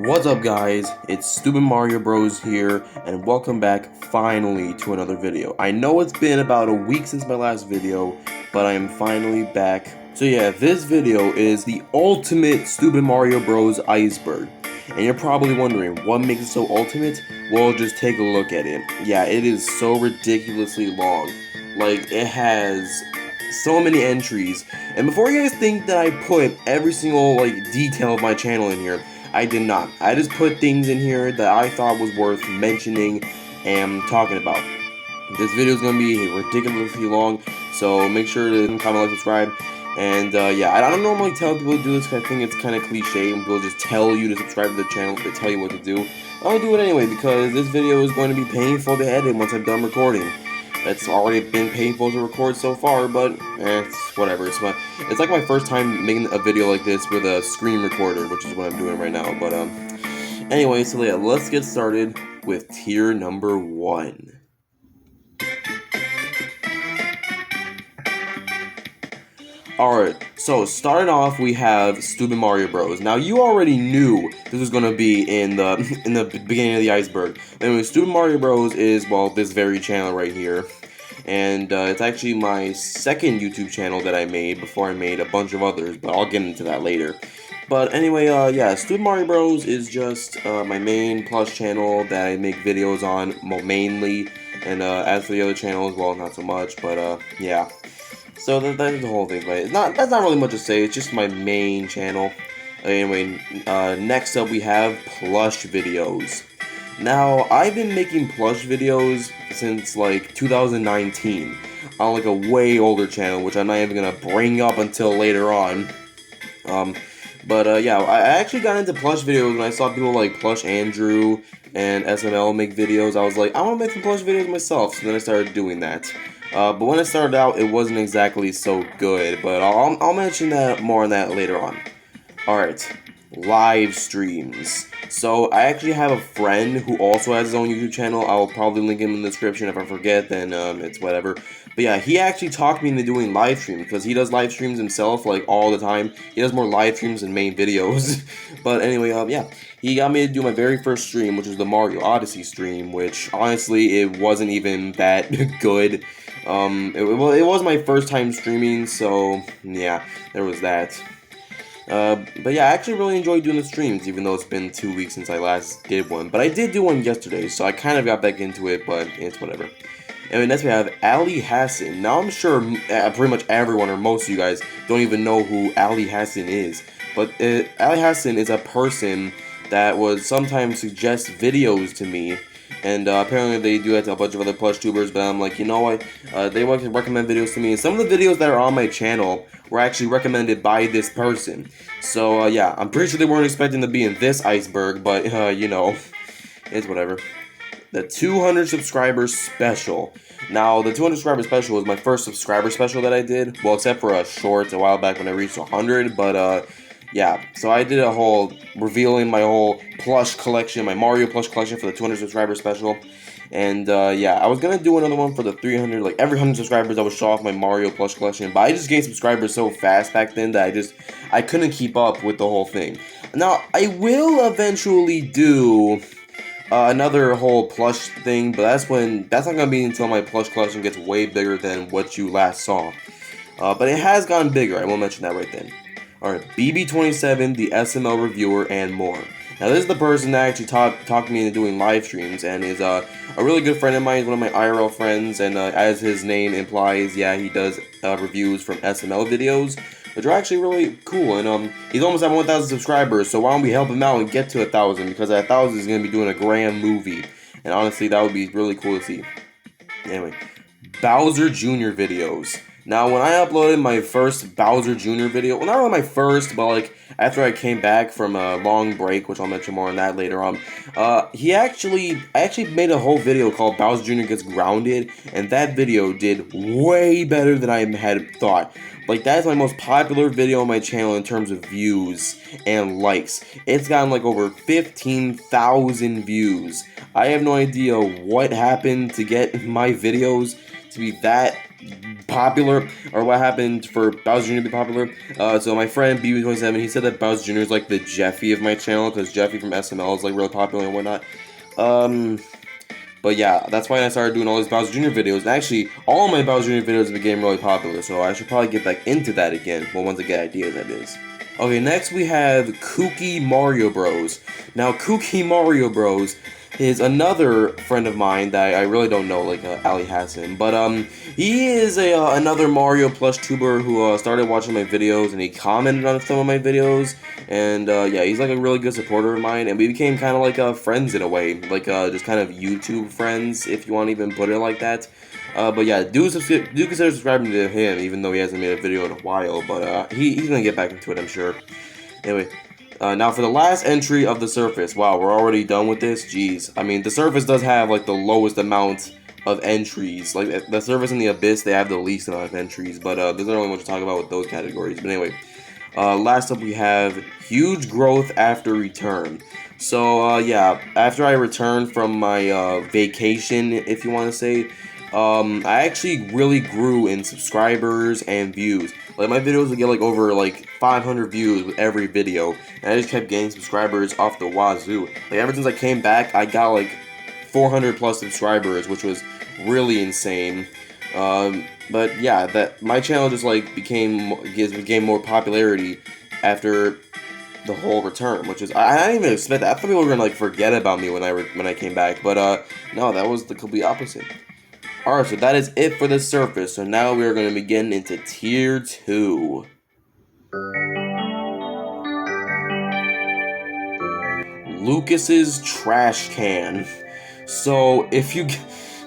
What's up guys, it's StupidMarioBros here, and welcome back finally to another video. I know it's been about a week since my last video, but I am finally back. So yeah, this video is the ultimate Stupid Mario Bros. Iceberg. And you're probably wondering, what makes it so ultimate? Well, just take a look at it. Yeah, it is so ridiculously long. Like, it has so many entries. And before you guys think that I put every single, detail of my channel in here, I did not. I just put things in here that I thought was worth mentioning and talking about. This video is going to be ridiculously long, so make sure to comment, like, subscribe. And yeah, I don't normally tell people to do this because I think it's kind of cliche when people just tell you to subscribe to the channel, they tell you what to do. I'll do it anyway because this video is going to be painful to edit once I'm done recording. It's already been painful to record so far, but it's whatever. It's like my first time making a video like this with a screen recorder, which is what I'm doing right now. But anyway, so yeah, let's get started with tier number 1. Alright, so starting off we have Stupid Mario Bros. Now you already knew this was gonna be in the beginning of the iceberg. Anyway, Stupid Mario Bros. Is, well, this very channel right here. And it's actually my second YouTube channel that I made before I made a bunch of others, but I'll get into that later. But anyway, yeah, Stupid Mario Bros. Is just my main plus channel that I make videos on, mainly. And as for the other channels, well, not so much, but yeah. So that's the whole thing, but that's not really much to say. It's just my main channel. Anyway, next up we have plush videos. Now, I've been making plush videos since like 2019 on like a way older channel, which I'm not even gonna bring up until later on. Yeah, I actually got into plush videos when I saw people like Plush Andrew and SML make videos. I was like, I want to make some plush videos myself, so then I started doing that. But when I started out, it wasn't exactly so good, but I'll mention that more on that later on. Alright, live streams. So, I actually have a friend who also has his own YouTube channel. I'll probably link him in the description. If I forget, then it's whatever. But yeah, he actually talked me into doing live streams, because he does live streams himself, like, all the time. He does more live streams than main videos. But anyway, yeah, he got me to do my very first stream, which was the Mario Odyssey stream, which, honestly, it wasn't even that good. It was my first time streaming, so yeah, there was that. But yeah, I actually really enjoyed doing the streams, even though it's been 2 weeks since I last did one. But I did do one yesterday, so I kind of got back into it, but it's whatever. And next we have Ali Hassan. Now I'm sure pretty much everyone, or most of you guys, don't even know who Ali Hassan is. But Ali Hassan is a person that would sometimes suggest videos to me. And apparently they do that to a bunch of other plush tubers, but I'm like, you know what, they want to recommend videos to me, and some of the videos that are on my channel were actually recommended by this person. So yeah, I'm pretty sure they weren't expecting to be in this iceberg, but you know, it's whatever. The 200 subscriber special. Now, the 200 subscriber special was my first subscriber special that I did, well, except for a short a while back when I reached 100, but yeah, so I did a whole revealing my whole plush collection, my Mario plush collection for the 200 subscriber special. And yeah, I was gonna do another one for the 300, like every 100 subscribers I would show off my Mario plush collection, but I just gained subscribers so fast back then that I couldn't keep up with the whole thing. Now, I will eventually do another whole plush thing, but that's not gonna be until my plush collection gets way bigger than what you last saw. But it has gotten bigger, I will mention that right then. Alright, BB27, the SML reviewer, and more. Now, this is the person that actually talked me into doing live streams, and is a really good friend of mine. He's one of my IRL friends, and as his name implies, yeah, he does reviews from SML videos, which are actually really cool. And he's almost at 1,000 subscribers, so why don't we help him out and get to 1,000? Because at 1,000 he's going to be doing a grand movie, and honestly, that would be really cool to see. Anyway, Bowser Jr. videos. Now, when I uploaded my first Bowser Jr. video, well, not really my first, but like after I came back from a long break, which I'll mention more on that later on, I actually made a whole video called Bowser Jr. Gets Grounded, and that video did way better than I had thought. Like, that is my most popular video on my channel in terms of views and likes. It's gotten like over 15,000 views. I have no idea what happened to get my videos to be that popular, or what happened for Bowser Jr. to be popular. So my friend BB27, he said that Bowser Jr. is like the Jeffy of my channel, because Jeffy from SML is like really popular and whatnot. But yeah, that's why I started doing all these Bowser Jr. videos. And actually, all my Bowser Jr. videos became really popular, so I should probably get back into that again. Well, once I get ideas, that is. Okay, next we have Kooky Mario Bros. Now, Kooky Mario Bros is another friend of mine that I really don't know, like Ali Hassan, but he is another Mario plush tuber who started watching my videos, and he commented on some of my videos, and yeah, he's like a really good supporter of mine, and we became kind of like friends in a way, like just kind of YouTube friends, if you want to even put it like that. But yeah, do consider subscribing to him, even though he hasn't made a video in a while, but he's gonna get back into it, I'm sure. Anyway. Now for the last entry of the surface. Wow, we're already done with this? Jeez. I mean, the surface does have, like, the lowest amount of entries. Like, the surface and the abyss, they have the least amount of entries. But, there's not really much to talk about with those categories. But anyway, last up we have huge growth after return. So, yeah, after I returned from my, vacation, if you want to say, I actually really grew in subscribers and views. Like, my videos would get, like, over, like, 500 views with every video, and I just kept getting subscribers off the wazoo. Like, ever since I came back, I got, like, 400 plus subscribers, which was really insane. But, yeah, my channel just, like, gained more popularity after the whole return, which is, I didn't even expect that. I thought people were gonna, like, forget about me when I came back, but, no, that was the complete opposite. Alright, so that is it for the surface. So now we are going to begin into Tier 2. Lucas's Trash Can. So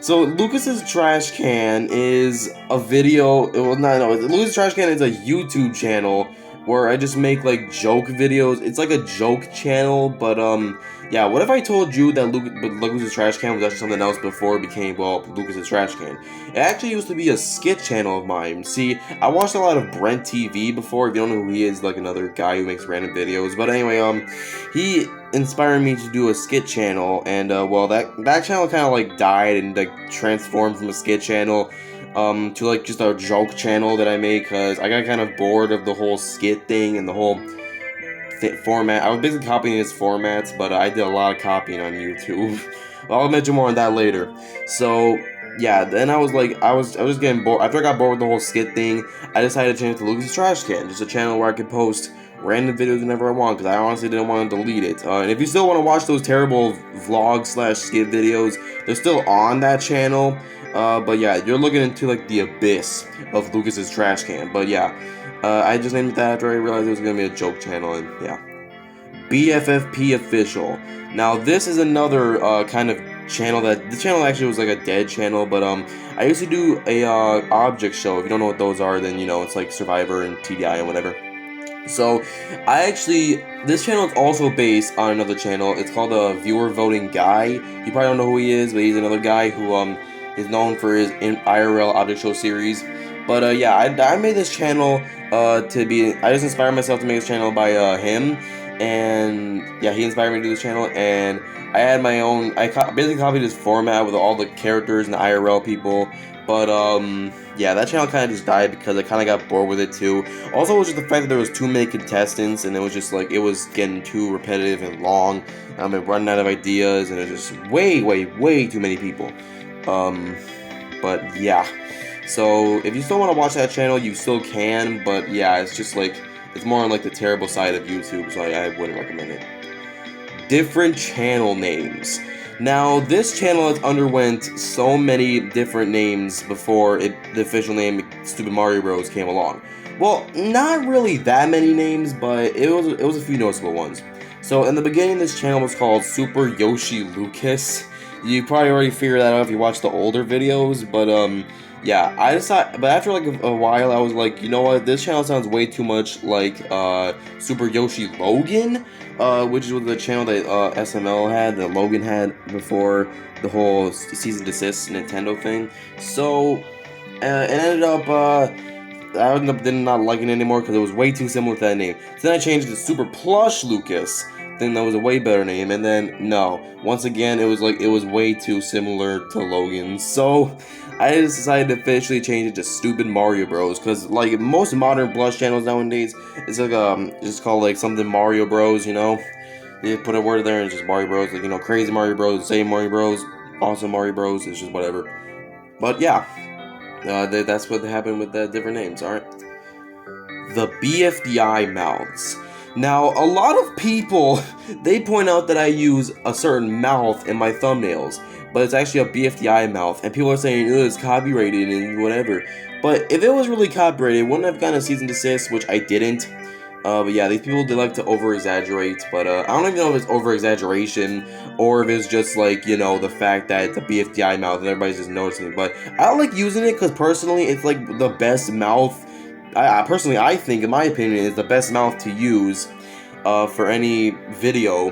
Lucas's Trash Can is a video. Well, no. Lucas's Trash Can is a YouTube channel where I just make like joke videos. It's like a joke channel, but yeah. What if I told you that Lucas's Trash Can was actually something else before it became, well, Lucas's Trash Can? It actually used to be a skit channel of mine. See, I watched a lot of Brent TV before. If you don't know who he is, like another guy who makes random videos. But anyway, he inspired me to do a skit channel, and well, that channel kind of like died and like transformed from a skit channel to like just a joke channel that I made, because I got kind of bored of the whole skit thing and the whole format. I was basically copying his formats, but I did a lot of copying on YouTube. I'll mention more on that later. So yeah, then I was just getting bored. After I got bored with the whole skit thing, I decided to change it to Lucas's Trash Can, just a channel where I could post random videos whenever I want, because I honestly didn't want to delete it. And if you still want to watch those terrible vlog/skit videos, they're still on that channel. But yeah, you're looking into like the abyss of Lucas's Trash Can. But yeah, I just named it that after I realized it was gonna be a joke channel, and yeah. BFFP Official. Now this is another kind of channel this channel actually was like a dead channel, but I used to do a object show. If you don't know what those are, then you know it's like Survivor and TDI and whatever. So, this channel is also based on another channel. It's called Viewer Voting Guy. You probably don't know who he is, but he's another guy who is known for his IRL object show series. But yeah, I made this channel I just inspired myself to make this channel by him, and yeah, he inspired me to do this channel, and I had my own. Basically copied his format with all the characters and the IRL people. But yeah, that channel kind of just died because I kind of got bored with it too. Also, it was just the fact that there was too many contestants, and it was just like, it was getting too repetitive and long. I'm running out of ideas, and it was just way too many people. But yeah. So if you still want to watch that channel, you still can. But yeah, it's just like, it's more on like the terrible side of YouTube, so I wouldn't recommend it. Different channel names. Now, this channel has underwent so many different names before the official name StupidMarioBros came along. Well, not really that many names, but it was a few noticeable ones. So, in the beginning, this channel was called Super Yoshi Lucas. You probably already figured that out if you watched the older videos, but yeah, but after like a while, I was like, you know what, this channel sounds way too much like Super Yoshi Logan, which was the channel that SML had, that Logan had before the whole cease and desist Nintendo thing. So it ended up, I ended up not liking it anymore because it was way too similar to that name. So then I changed it to Super Plush Lucas. something that was a way better name, and then no. Once again, it was way too similar to Logan's. So I just decided to officially change it to Stupid Mario Bros. Because like most modern Blush channels nowadays, it's like just called like something Mario Bros. You know, you put a word there and it's just Mario Bros. Like, you know, Crazy Mario Bros, Same Mario Bros, Awesome Mario Bros. It's just whatever. But yeah, that's what happened with the different names. All right. The BFDI mouths. Now, a lot of people, they point out that I use a certain mouth in my thumbnails, but it's actually a BFDI mouth, and people are saying, it's copyrighted and whatever. But if it was really copyrighted, it wouldn't have gotten a cease and desist, which I didn't. But yeah, these people, they like to over-exaggerate, but I don't even know if it's over-exaggeration, or if it's just like, you know, the fact that it's a BFDI mouth and everybody's just noticing. But I don't like using it, because personally, it's like the best mouth. I think, in my opinion, is the best mouth to use for any video.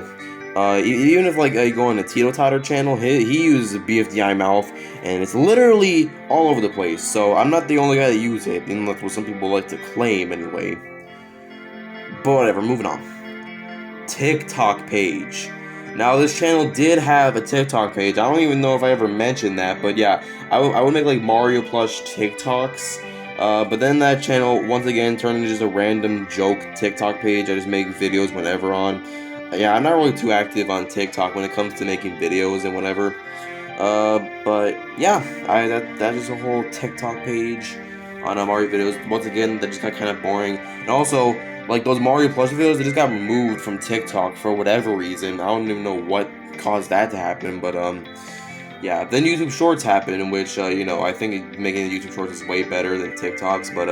Even if like you go on a Tito Totter channel, he uses a BFDI mouth, and it's literally all over the place. So I'm not the only guy that uses it, and that's what some people like to claim anyway. But whatever, moving on. TikTok page. Now, this channel did have a TikTok page. I don't even know if I ever mentioned that, but yeah, I would make like Mario plush TikToks. But then that channel, once again, turned into just a random joke TikTok page. I just make videos whenever on. Yeah, I'm not really too active on TikTok when it comes to making videos and whatever. But yeah, that is a whole TikTok page on Mario videos. Once again, that just got kind of boring. And also, like those Mario plush videos, they just got removed from TikTok for whatever reason. I don't even know what caused that to happen, but yeah, then YouTube Shorts happened, in which, you know, I think making the YouTube Shorts is way better than TikToks, but,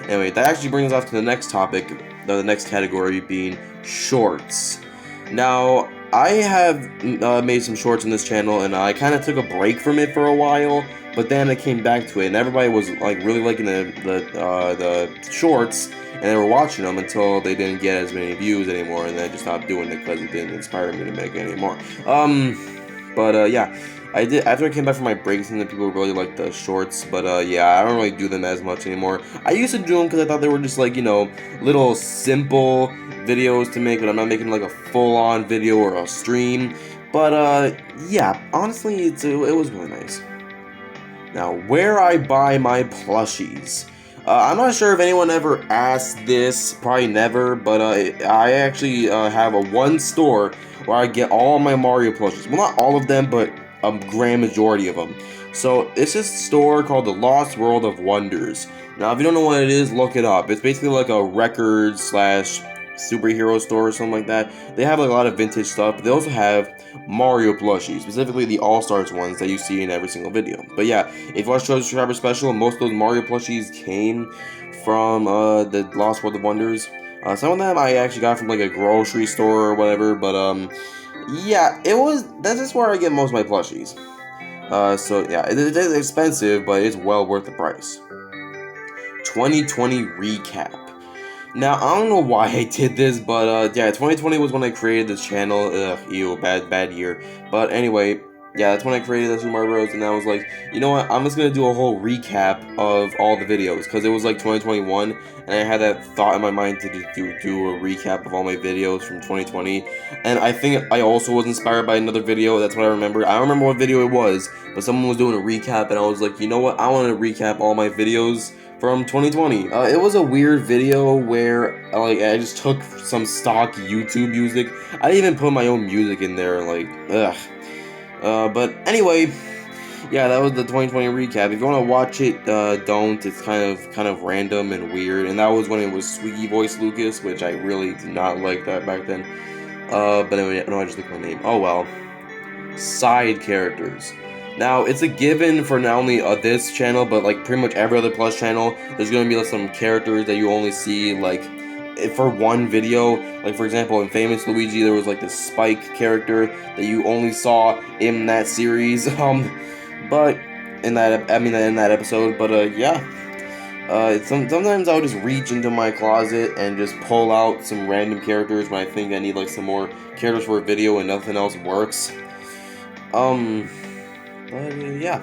anyway, that actually brings us to the next topic, the next category being Shorts. Now, I have made some Shorts on this channel, and I kind of took a break from it for a while, but then I came back to it, and everybody was, like, really liking the Shorts, and they were watching them until they didn't get as many views anymore, and then I just stopped doing it because it didn't inspire me to make it anymore. Yeah. I did, after I came back from my breaks, and then people really liked the Shorts, but yeah, I don't really do them as much anymore. I used to do them because I thought they were just like, you know, little simple videos to make, but I'm not making like a full-on video or a stream. But yeah, honestly, it was really nice. Now, where I buy my plushies. I'm not sure if anyone ever asked this, probably never, but I actually have one store where I get all my Mario plushies. Well, not all of them, but a grand majority of them. So it's this store called the Lost World of Wonders. Now, if you don't know what it is, look it up. It's basically like a record slash superhero store or something like that. They have like a lot of vintage stuff, but they also have Mario plushies, specifically the All-Stars ones that you see in every single video. But yeah, if you watch the subscriber special, most of those Mario plushies came from the Lost World of Wonders. Some of them I actually got from like a grocery store or whatever, but yeah, that's just where I get most of my plushies. So yeah, it is expensive, but it's well worth the price. 2020 recap. Now, I don't know why I did this, but yeah, 2020 was when I created this channel. Ugh, ew, bad year. But anyway, yeah, that's when I created the Super Mario Bros. And I was like, you know what, I'm just gonna do a whole recap of all the videos, because it was like 2021, and I had that thought in my mind to do a recap of all my videos from 2020. And I think I also was inspired by another video. That's what I remember. I don't remember what video it was, but someone was doing a recap, and I was like, you know what, I want to recap all my videos from 2020. It was a weird video where like I just took some stock YouTube music. I didn't even put my own music in there, like ugh. But anyway, yeah, that was the 2020 recap. If you want to watch it, don't. It's kind of random and weird. And that was when it was Squeaky Voice Lucas, which I really did not like that back then. But anyway, no, I just looked my name. Oh well. Side characters. Now, it's a given for not only this channel, but like pretty much every other Plus channel, there's going to be like some characters that you only see like for one video. Like for example, in Famous Luigi, there was like this Spike character that you only saw in that series. But in that episode. But yeah. Sometimes I'll just reach into my closet and just pull out some random characters when I think I need like some more characters for a video and nothing else works. But yeah.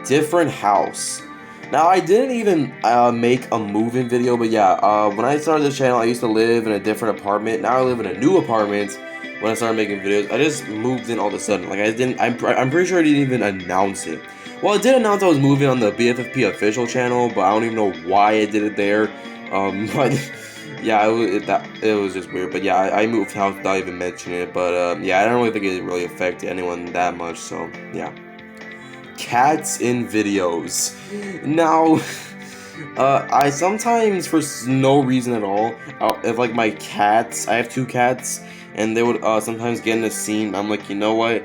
Different house. Now, I didn't even make a move-in video, but yeah, when I started this channel, I used to live in a different apartment. Now I live in a new apartment. When I started making videos, I just moved in all of a sudden. Like, I didn't, I'm pretty sure I didn't even announce it. Well, I did announce I was moving on the BFFP official channel, but I don't even know why I did it there. But yeah, it was just weird. But yeah, I moved house without even mentioning it. But yeah, I don't really think it really affected anyone that much. So yeah, cats in videos. Now, I sometimes, for no reason at all, if like my cats, I have 2 cats, and they would sometimes get in a scene. I'm like, you know what?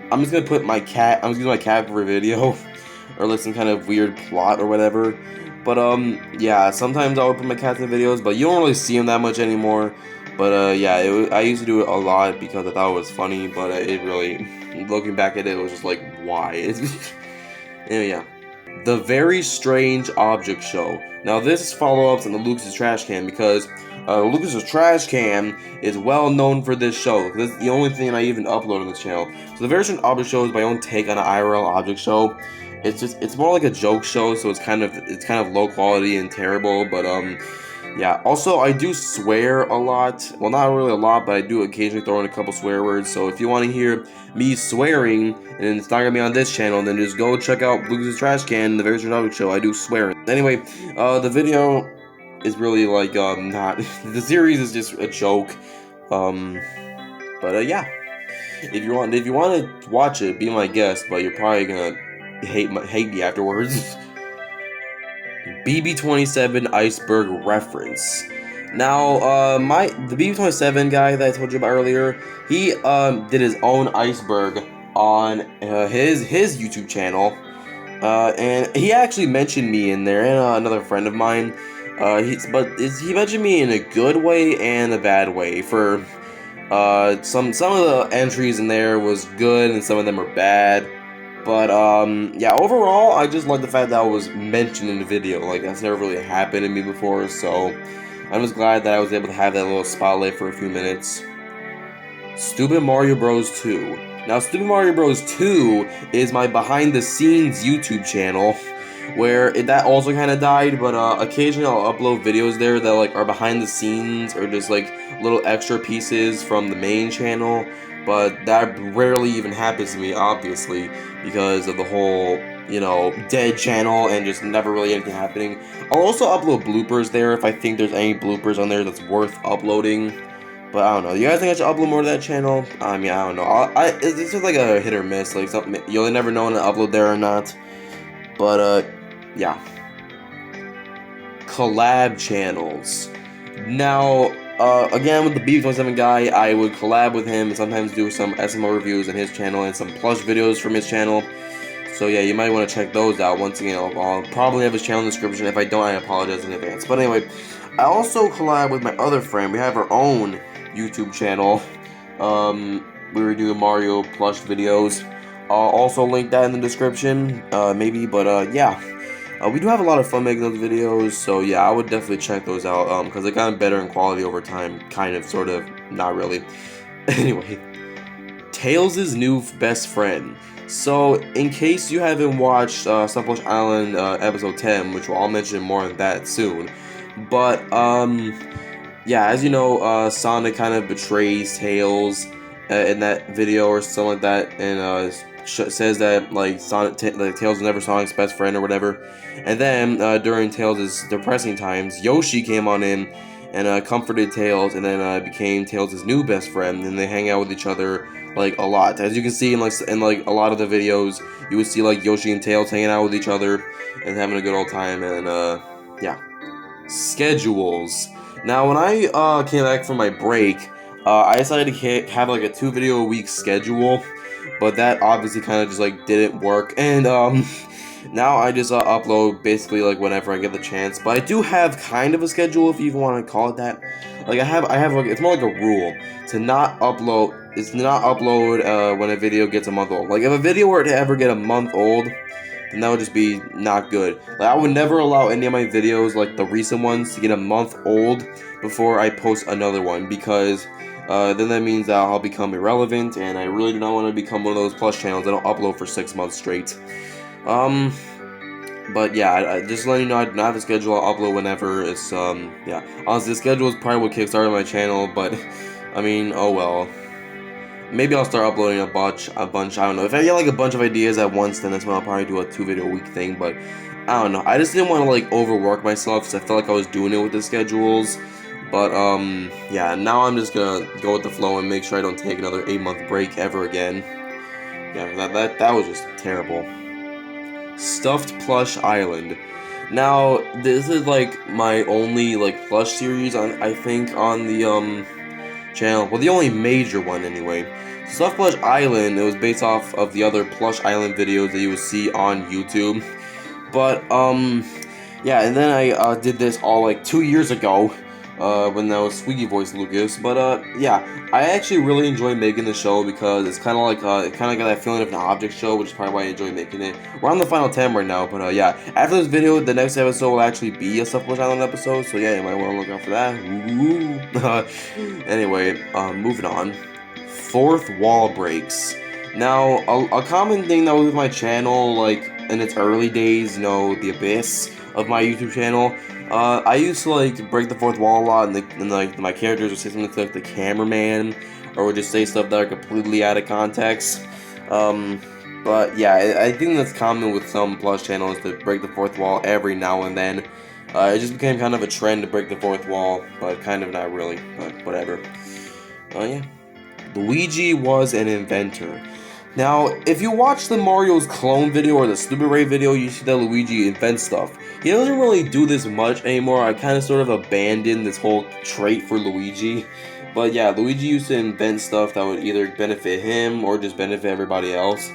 I'm just gonna put my cat. I'm just gonna use my cat for a video, or like some kind of weird plot or whatever. But yeah, sometimes I would put my cats in videos, but you don't really see them that much anymore. But yeah, I used to do it a lot because I thought it was funny. But it really, looking back at it, was just like, why? Anyway, yeah. The Very Strange Object Show. Now, this is follow-ups on the Lucas's Trash Can because Lucas's Trash Can is well known for this show. This is the only thing I even upload on this channel. So, The Very Strange Object Show is my own take on an IRL object show. It's more like a joke show, so it's kind of low quality and terrible, but yeah. Also, I do swear a lot. Well, not really a lot, but I do occasionally throw in a couple swear words. So if you want to hear me swearing, and it's not gonna be on this channel, then just go check out Lucas's Trash Can, The Very Strange Object Show. I do swear. Anyway, the video is really like not. The series is just a joke. But yeah. If you want to watch it, be my guest. But you're probably gonna hate me afterwards. BB-27 Iceberg reference. Now, the BB-27 guy that I told you about earlier, he did his own Iceberg on his YouTube channel, and he actually mentioned me in there and another friend of mine. He mentioned me in a good way and a bad way. For some of the entries in there was good and some of them are bad. But, yeah, overall, I just like the fact that I was mentioned in the video. Like, that's never really happened to me before, so I'm just glad that I was able to have that little spotlight for a few minutes. Stupid Mario Bros. 2. Now, Stupid Mario Bros. 2 is my behind-the-scenes YouTube channel, where that also kind of died, but occasionally I'll upload videos there that, like, are behind the scenes, or just, like, little extra pieces from the main channel. But that rarely even happens to me, obviously, because of the whole, you know, dead channel and just never really anything happening. I'll also upload bloopers there if I think there's any bloopers on there that's worth uploading. But I don't know. You guys think I should upload more to that channel? I mean, I don't know. It's just like a hit or miss. Like, something you'll never know when to upload there or not. But yeah. Collab channels. Now, again, with the BB-27 guy, I would collab with him and sometimes do some SML reviews on his channel and some plush videos from his channel. So yeah, you might want to check those out. Once again, I'll probably have his channel in the description. If I don't, I apologize in advance. But anyway, I also collab with my other friend. We have our own YouTube channel. We were doing Mario plush videos. I'll also link that in the description, maybe. But yeah. We do have a lot of fun making those videos, so yeah, I would definitely check those out, because they got better in quality over time, kind of, sort of, not really. Anyway, Tails' new best friend. So, in case you haven't watched Stop Island episode 10, which I'll mention more on that soon, but, yeah, as you know, Sonic kind of betrays Tails in that video or something like that, and says that like Tails was never Sonic's best friend or whatever. And then during Tails' depressing times, Yoshi came on in and comforted Tails, and then became Tails' new best friend. And they hang out with each other like a lot. As you can see in like a lot of the videos, you would see like Yoshi and Tails hanging out with each other and having a good old time. And yeah, schedules. Now when I came back from my break, I decided to have like a 2-video a week schedule. But that obviously kind of just like didn't work, and now I just upload basically like whenever I get the chance. But I do have kind of a schedule, if you even want to call it that. Like I have like, it's more like a rule to not upload. It's not upload when a video gets a month old. Like if a video were to ever get a month old, then that would just be not good. Like I would never allow any of my videos, like the recent ones, to get a month old before I post another one, because then that means that I'll become irrelevant, and I really do not want to become one of those plus channels that don't upload for 6 months straight. But yeah, just letting you know, I don't have a schedule. I'll upload whenever. It's yeah. Honestly, the schedule is probably what kickstarted my channel, but I mean, oh well. Maybe I'll start uploading a bunch. I don't know. If I get like a bunch of ideas at once, then that's when I'll probably do a 2 video a week thing. But I don't know. I just didn't want to like overwork myself because I felt like I was doing it with the schedules. But yeah. Now I'm just gonna go with the flow and make sure I don't take another 8-month break ever again. Yeah, that was just terrible. Stuffed Plush Island. Now, this is like my only like plush series on I think on the channel. Well, the only major one anyway. Stuffed Plush Island, it was based off of the other Plush Island videos that you would see on YouTube. But yeah, and then I did this all like 2 years ago. When that was Squeaky Voice Lucas. But yeah, I actually really enjoy making the show because it's kind of like it kind of got that feeling of an object show, which is probably why I enjoy making it. We're on the final 10 right now, but yeah, after this video, the next episode will actually be a Stuffed Plush Island episode, so yeah, you might want to look out for that. Ooh. Anyway, moving on. Fourth wall breaks. Now, a common thing that was with my channel, like in its early days, you know, the abyss of my YouTube channel. I used to like break the fourth wall a lot, and like my characters would say something like the cameraman, or would just say stuff that are completely out of context. But yeah, I think that's common with some plush channels to break the fourth wall every now and then. It just became kind of a trend to break the fourth wall, but kind of not really. But whatever. Yeah, Luigi was an inventor. Now, if you watch the Mario's clone video or the Stupid Ray video, you see that Luigi invents stuff. He doesn't really do this much anymore. I kind of sort of abandoned this whole trait for Luigi. But yeah, Luigi used to invent stuff that would either benefit him or just benefit everybody else.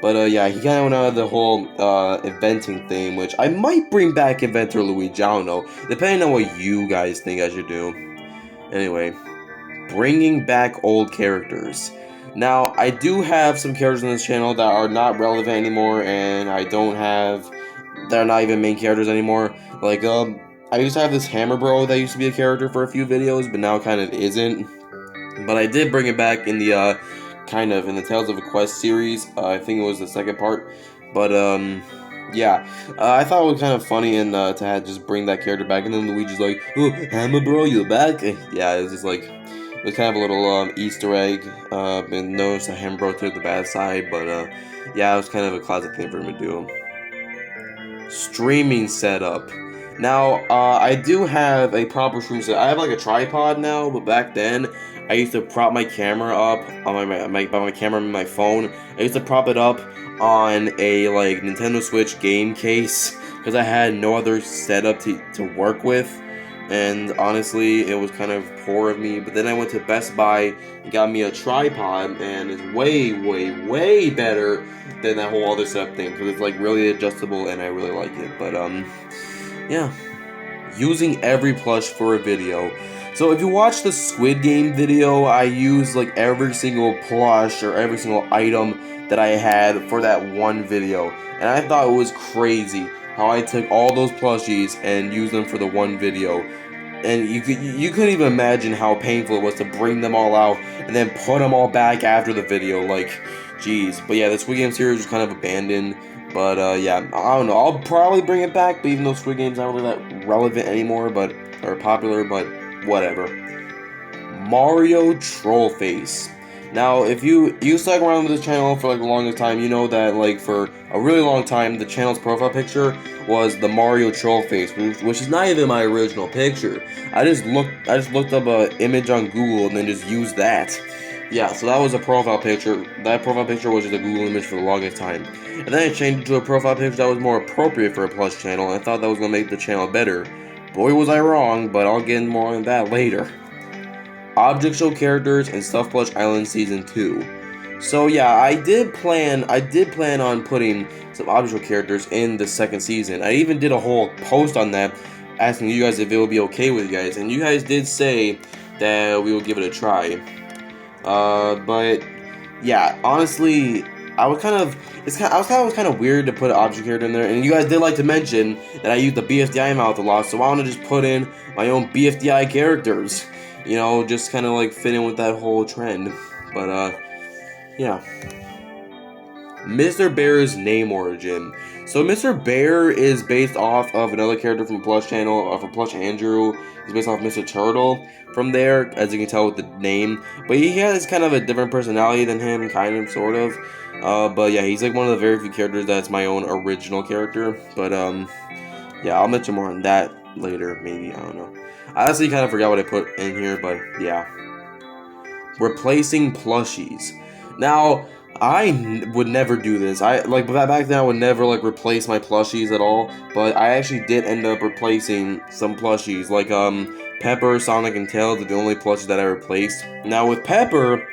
But yeah, he kind of went out of the whole inventing thing, which I might bring back Inventor Luigi, I don't know. Depending on what you guys think I should do. Anyway, bringing back old characters. Now, I do have some characters on this channel that are not relevant anymore, and they're not even main characters anymore. Like, I used to have this Hammer Bro that used to be a character for a few videos, but now kind of isn't. But I did bring it back in the, kind of, in the Tales of a Quest series. I think it was the second part. But, yeah, I thought it was kind of funny and to have just bring that character back, and then Luigi's like, "Oh, Hammer Bro, you're back?" Yeah, it was just like, it was kind of a little Easter egg, and notice that Hammer Bro took the bad side, but yeah, it was kind of a classic thing for him to do. Streaming setup. Now, I do have a proper stream setup. I have like a tripod now, but back then, I used to prop my camera up on my camera on my phone. I used to prop it up on a like Nintendo Switch game case because I had no other setup to work with. And honestly, it was kind of poor of me. But then I went to Best Buy and got me a tripod, and it's way, way, way better than that whole other setup thing because it's like really adjustable, and I really like it. But yeah, using every plush for a video. So if you watch the Squid Game video, I used like every single plush or every single item that I had for that one video, and I thought it was crazy how I took all those plushies and used them for the one video. And you couldn't even imagine how painful it was to bring them all out and then put them all back after the video. Like, jeez. But yeah, the Squid Game series was kind of abandoned. But yeah, I don't know. I'll probably bring it back. But even though Squid Game's not really that relevant anymore, or popular, but whatever. Mario Trollface. Now, if you stuck around with this channel for like the longest time, you know that like for a really long time, the channel's profile picture was the Mario Trollface, which is not even my original picture. I just looked up an image on Google and then just used that. Yeah, so that was a profile picture. That profile picture was just a Google image for the longest time. And then I changed it to a profile picture that was more appropriate for a plush channel, and I thought that was gonna make the channel better. Boy, was I wrong, but I'll get more on that later. Object Show characters in Stuffed Plush Island Season 2. So yeah, I did plan on putting some Object Show characters in the second season. I even did a whole post on that, asking you guys if it would be okay with you guys, and you guys did say that we would give it a try. But yeah, honestly, I was kind of weird to put an object character in there, and you guys did like to mention that I use the BFDI mouth a lot, so I want to just put in my own BFDI characters. You know, just kind of like fit in with that whole trend. But, yeah. Mr. Bear's name origin. So Mr. Bear is based off of another character from the Plush channel, from Plush Andrew. He's based off Mr. Turtle from there, as you can tell with the name. But he has kind of a different personality than him, kind of, sort of. But yeah, he's like one of the very few characters that's my own original character. But yeah, I'll mention more on that later, maybe, I don't know. I honestly kind of forgot what I put in here, but yeah. Replacing plushies. Now, I would never do this. Back then I would never like replace my plushies at all, but I actually did end up replacing some plushies, like Pepper, Sonic, and Tails are the only plushies that I replaced. Now with Pepper,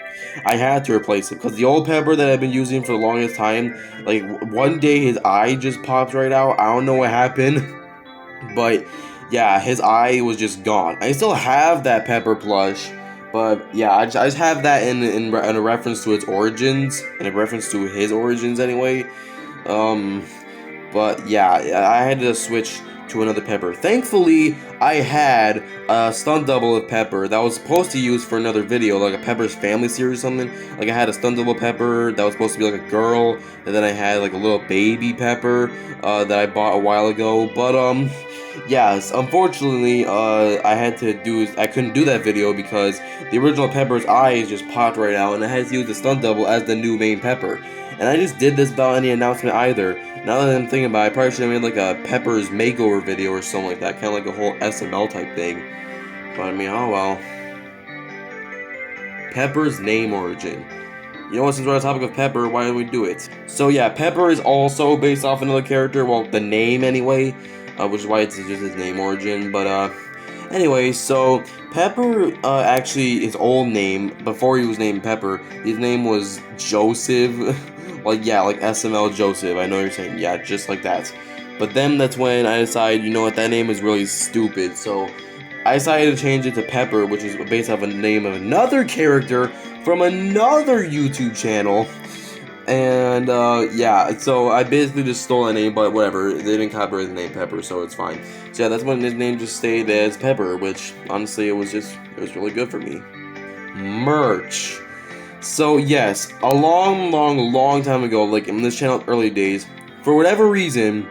I had to replace it because the old Pepper that I've been using for the longest time, like one day his eye just popped right out. I don't know what happened, but yeah, his eye was just gone. I still have that Pepper plush. But yeah, I just have that in a reference to its origins, in a reference to his origins anyway. But yeah, I had to switch to another Pepper. Thankfully, I had a stunt double of Pepper that was supposed to use for another video, like a Pepper's Family series or something. Like I had a stunt double Pepper that was supposed to be like a girl, and then I had like a little baby Pepper that I bought a while ago. But yes, unfortunately, I couldn't do that video because the original Pepper's eyes just popped right out, and I had to use the stunt double as the new main Pepper. And I just did this without any announcement either. Now that I'm thinking about it, I probably should have made like a Pepper's makeover video or something like that, kind of like a whole SML type thing. But I mean, oh well. Pepper's name origin. You know what, since we're on the topic of Pepper, why don't we do it? So yeah, Pepper is also based off another character, well, the name anyway, which is why it's just his name origin, but anyway, so Pepper, actually, his old name, before he was named Pepper, his name was Joseph, like SML Joseph, I know you're saying, yeah, just like that. But then that's when I decided, you know what, that name is really stupid, so I decided to change it to Pepper, which is based off a name of another character from another YouTube channel. And yeah, so I basically just stole a name, but whatever, they didn't copyright the name Pepper, so it's fine. So yeah, that's when his name just stayed as Pepper, which honestly it was really good for me. Merch. So yes, a long time ago, like in this channel's early days, for whatever reason,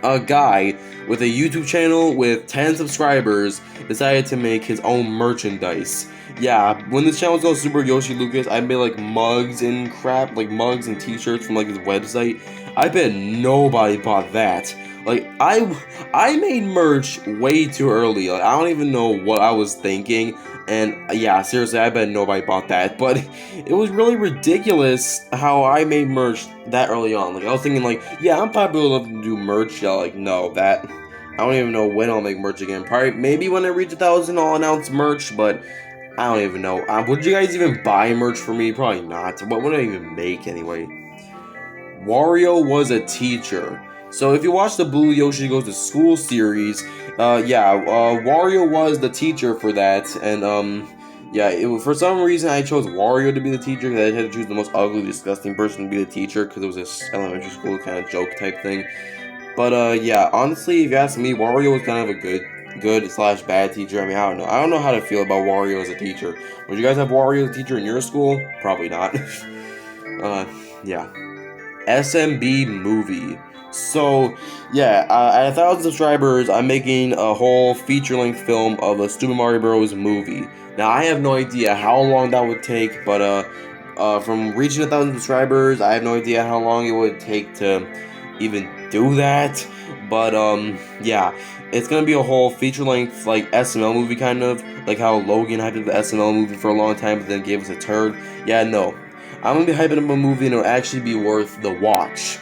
a guy with a YouTube channel with 10 subscribers decided to make his own merchandise. Yeah, when this channel was called Super Yoshi Lucas, I made like mugs and crap, like mugs and t-shirts from like his website. I bet nobody bought that. Like, I made merch way too early. Like, I don't even know what I was thinking. And yeah, seriously, I bet nobody bought that. But it was really ridiculous how I made merch that early on. Like, I was thinking like, yeah, I'm probably able to do merch. Yeah, like, no, that, I don't even know when I'll make merch again. Probably, maybe when I reach 1,000, I'll announce merch, but I don't even know. Would you guys even buy merch for me? Probably not. What would I even make anyway? Wario was a teacher. So if you watch the Blue Yoshi Goes to School series, Wario was the teacher for that, and yeah, for some reason I chose Wario to be the teacher because I had to choose the most ugly, disgusting person to be the teacher because it was this elementary school kind of joke type thing. But yeah, honestly, if you ask me, Wario was kind of a good/bad teacher. I mean, I don't know how to feel about Wario as a teacher. Would you guys have Wario as a teacher in your school? Probably not. Yeah. SMB movie. So, yeah, at 1,000 subscribers, I'm making a whole feature-length film of a Stupid Mario Bros. Movie. Now, I have no idea how long that would take, but from reaching 1,000 subscribers, I have no idea how long it would take to even do that. But yeah, it's gonna be a whole feature-length like SML movie, kind of like how Logan hyped the SML movie for a long time, but then gave us a turd. Yeah, no, I'm gonna be hyping up a movie and it'll actually be worth the watch.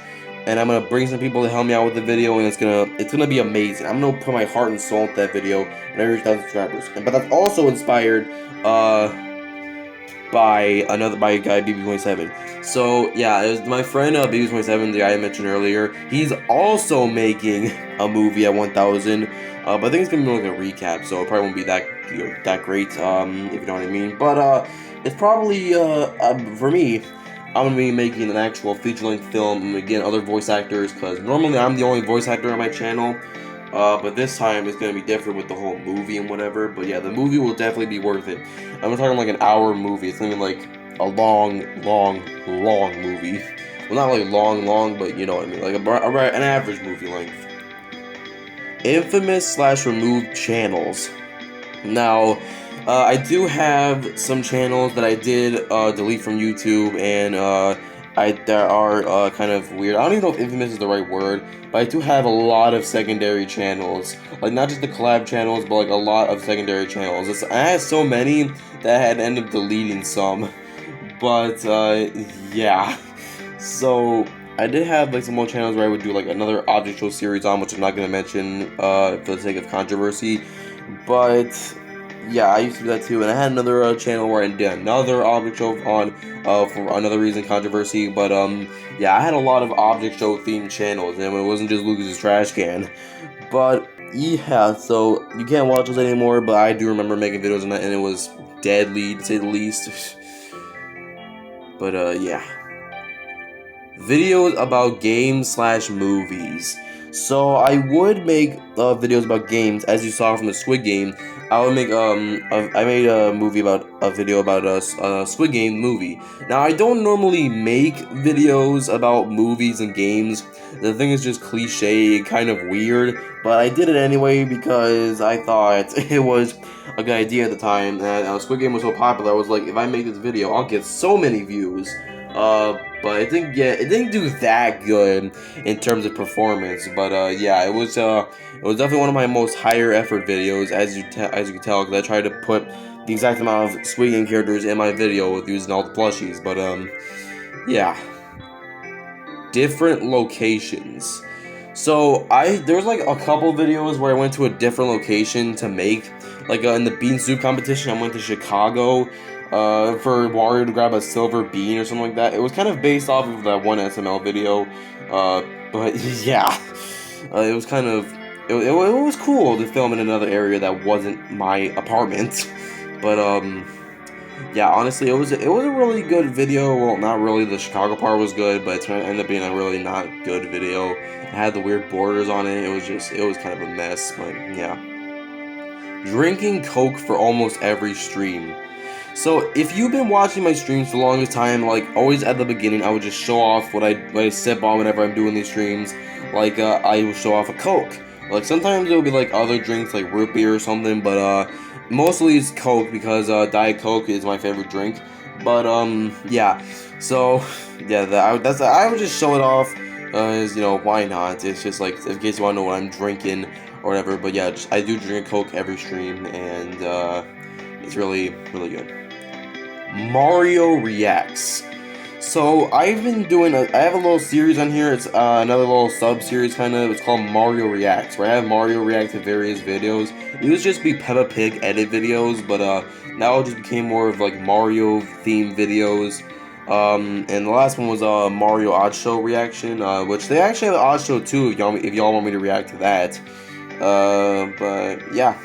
And I'm gonna bring some people to help me out with the video, and it's gonna be amazing. I'm gonna put my heart and soul into that video when I reach 1,000 subscribers. But that's also inspired by a guy, BB27. So yeah, it was my friend BB27, the guy I mentioned earlier. He's also making a movie at 1,000. But I think it's gonna be like a recap, so it probably won't be that great, if you know what I mean. But it's probably for me, I'm gonna be making an actual feature-length film and again other voice actors, because normally I'm the only voice actor on my channel. But this time it's gonna be different with the whole movie and whatever. But yeah, the movie will definitely be worth it. I'm talking like an hour movie. It's gonna be like a long movie. Well, not like long, but you know what I mean, like an average movie length. Infamous / removed channels. Now, I do have some channels that I did delete from YouTube, and that are kind of weird. I don't even know if infamous is the right word, but I do have a lot of secondary channels, like not just the collab channels, but like a lot of secondary channels. I had so many that I had to end up deleting some, but yeah. So I did have like some more channels where I would do like another object show series on, which I'm not gonna mention for the sake of controversy, but yeah, I used to do that too, and I had another channel where I did another object show on for another reason, controversy. But yeah, I had a lot of object show themed channels, and it wasn't just Lucas's Trash Can. But yeah, so you can't watch those anymore. But I do remember making videos on that, and it was deadly to say the least. But yeah, videos about games / movies. So I would make videos about games, as you saw from the Squid Game. I would make I made a video about a Squid Game movie. Now I don't normally make videos about movies and games. The thing is just cliche, kind of weird, but I did it anyway because I thought it was a good idea at the time. And Squid Game was so popular, I was like, if I make this video, I'll get so many views. But it didn't do that good in terms of performance. But yeah, it was definitely one of my most higher effort videos, as you can tell, because I tried to put the exact amount of Squid Game characters in my video with using all the plushies. But yeah, different locations. So there was like a couple videos where I went to a different location to make, like in the bean soup competition. I went to Chicago for Wario to grab a silver bean or something like that. It was kind of based off of that one SML video, but yeah, it was kind of it was cool to film in another area that wasn't my apartment. But yeah, honestly, it was a really good video. Well, not really. The Chicago part was good, but it ended up being a really not good video. It had the weird borders on it. It was kind of a mess. But yeah, drinking Coke for almost every stream. So if you've been watching my streams for the longest time, like always at the beginning, I would just show off what I sip on whenever I'm doing these streams. Like I would show off a Coke. Like sometimes it would be like other drinks like root beer or something, but mostly it's Coke because Diet Coke is my favorite drink. But yeah, so yeah, I would just show it off. As you know, why not? It's just like in case you want to know what I'm drinking or whatever. But yeah, I do drink Coke every stream, and it's really good. Mario Reacts. So I've been doing I have a little series on here. It's another little sub-series kind of. It's called Mario Reacts, where I have Mario react to various videos. It used to just be Peppa Pig edit videos, but now it just became more of like Mario themed videos. And the last one was Mario Odd Show reaction, which they actually have an Odd Show too if y'all want me to react to that. But yeah.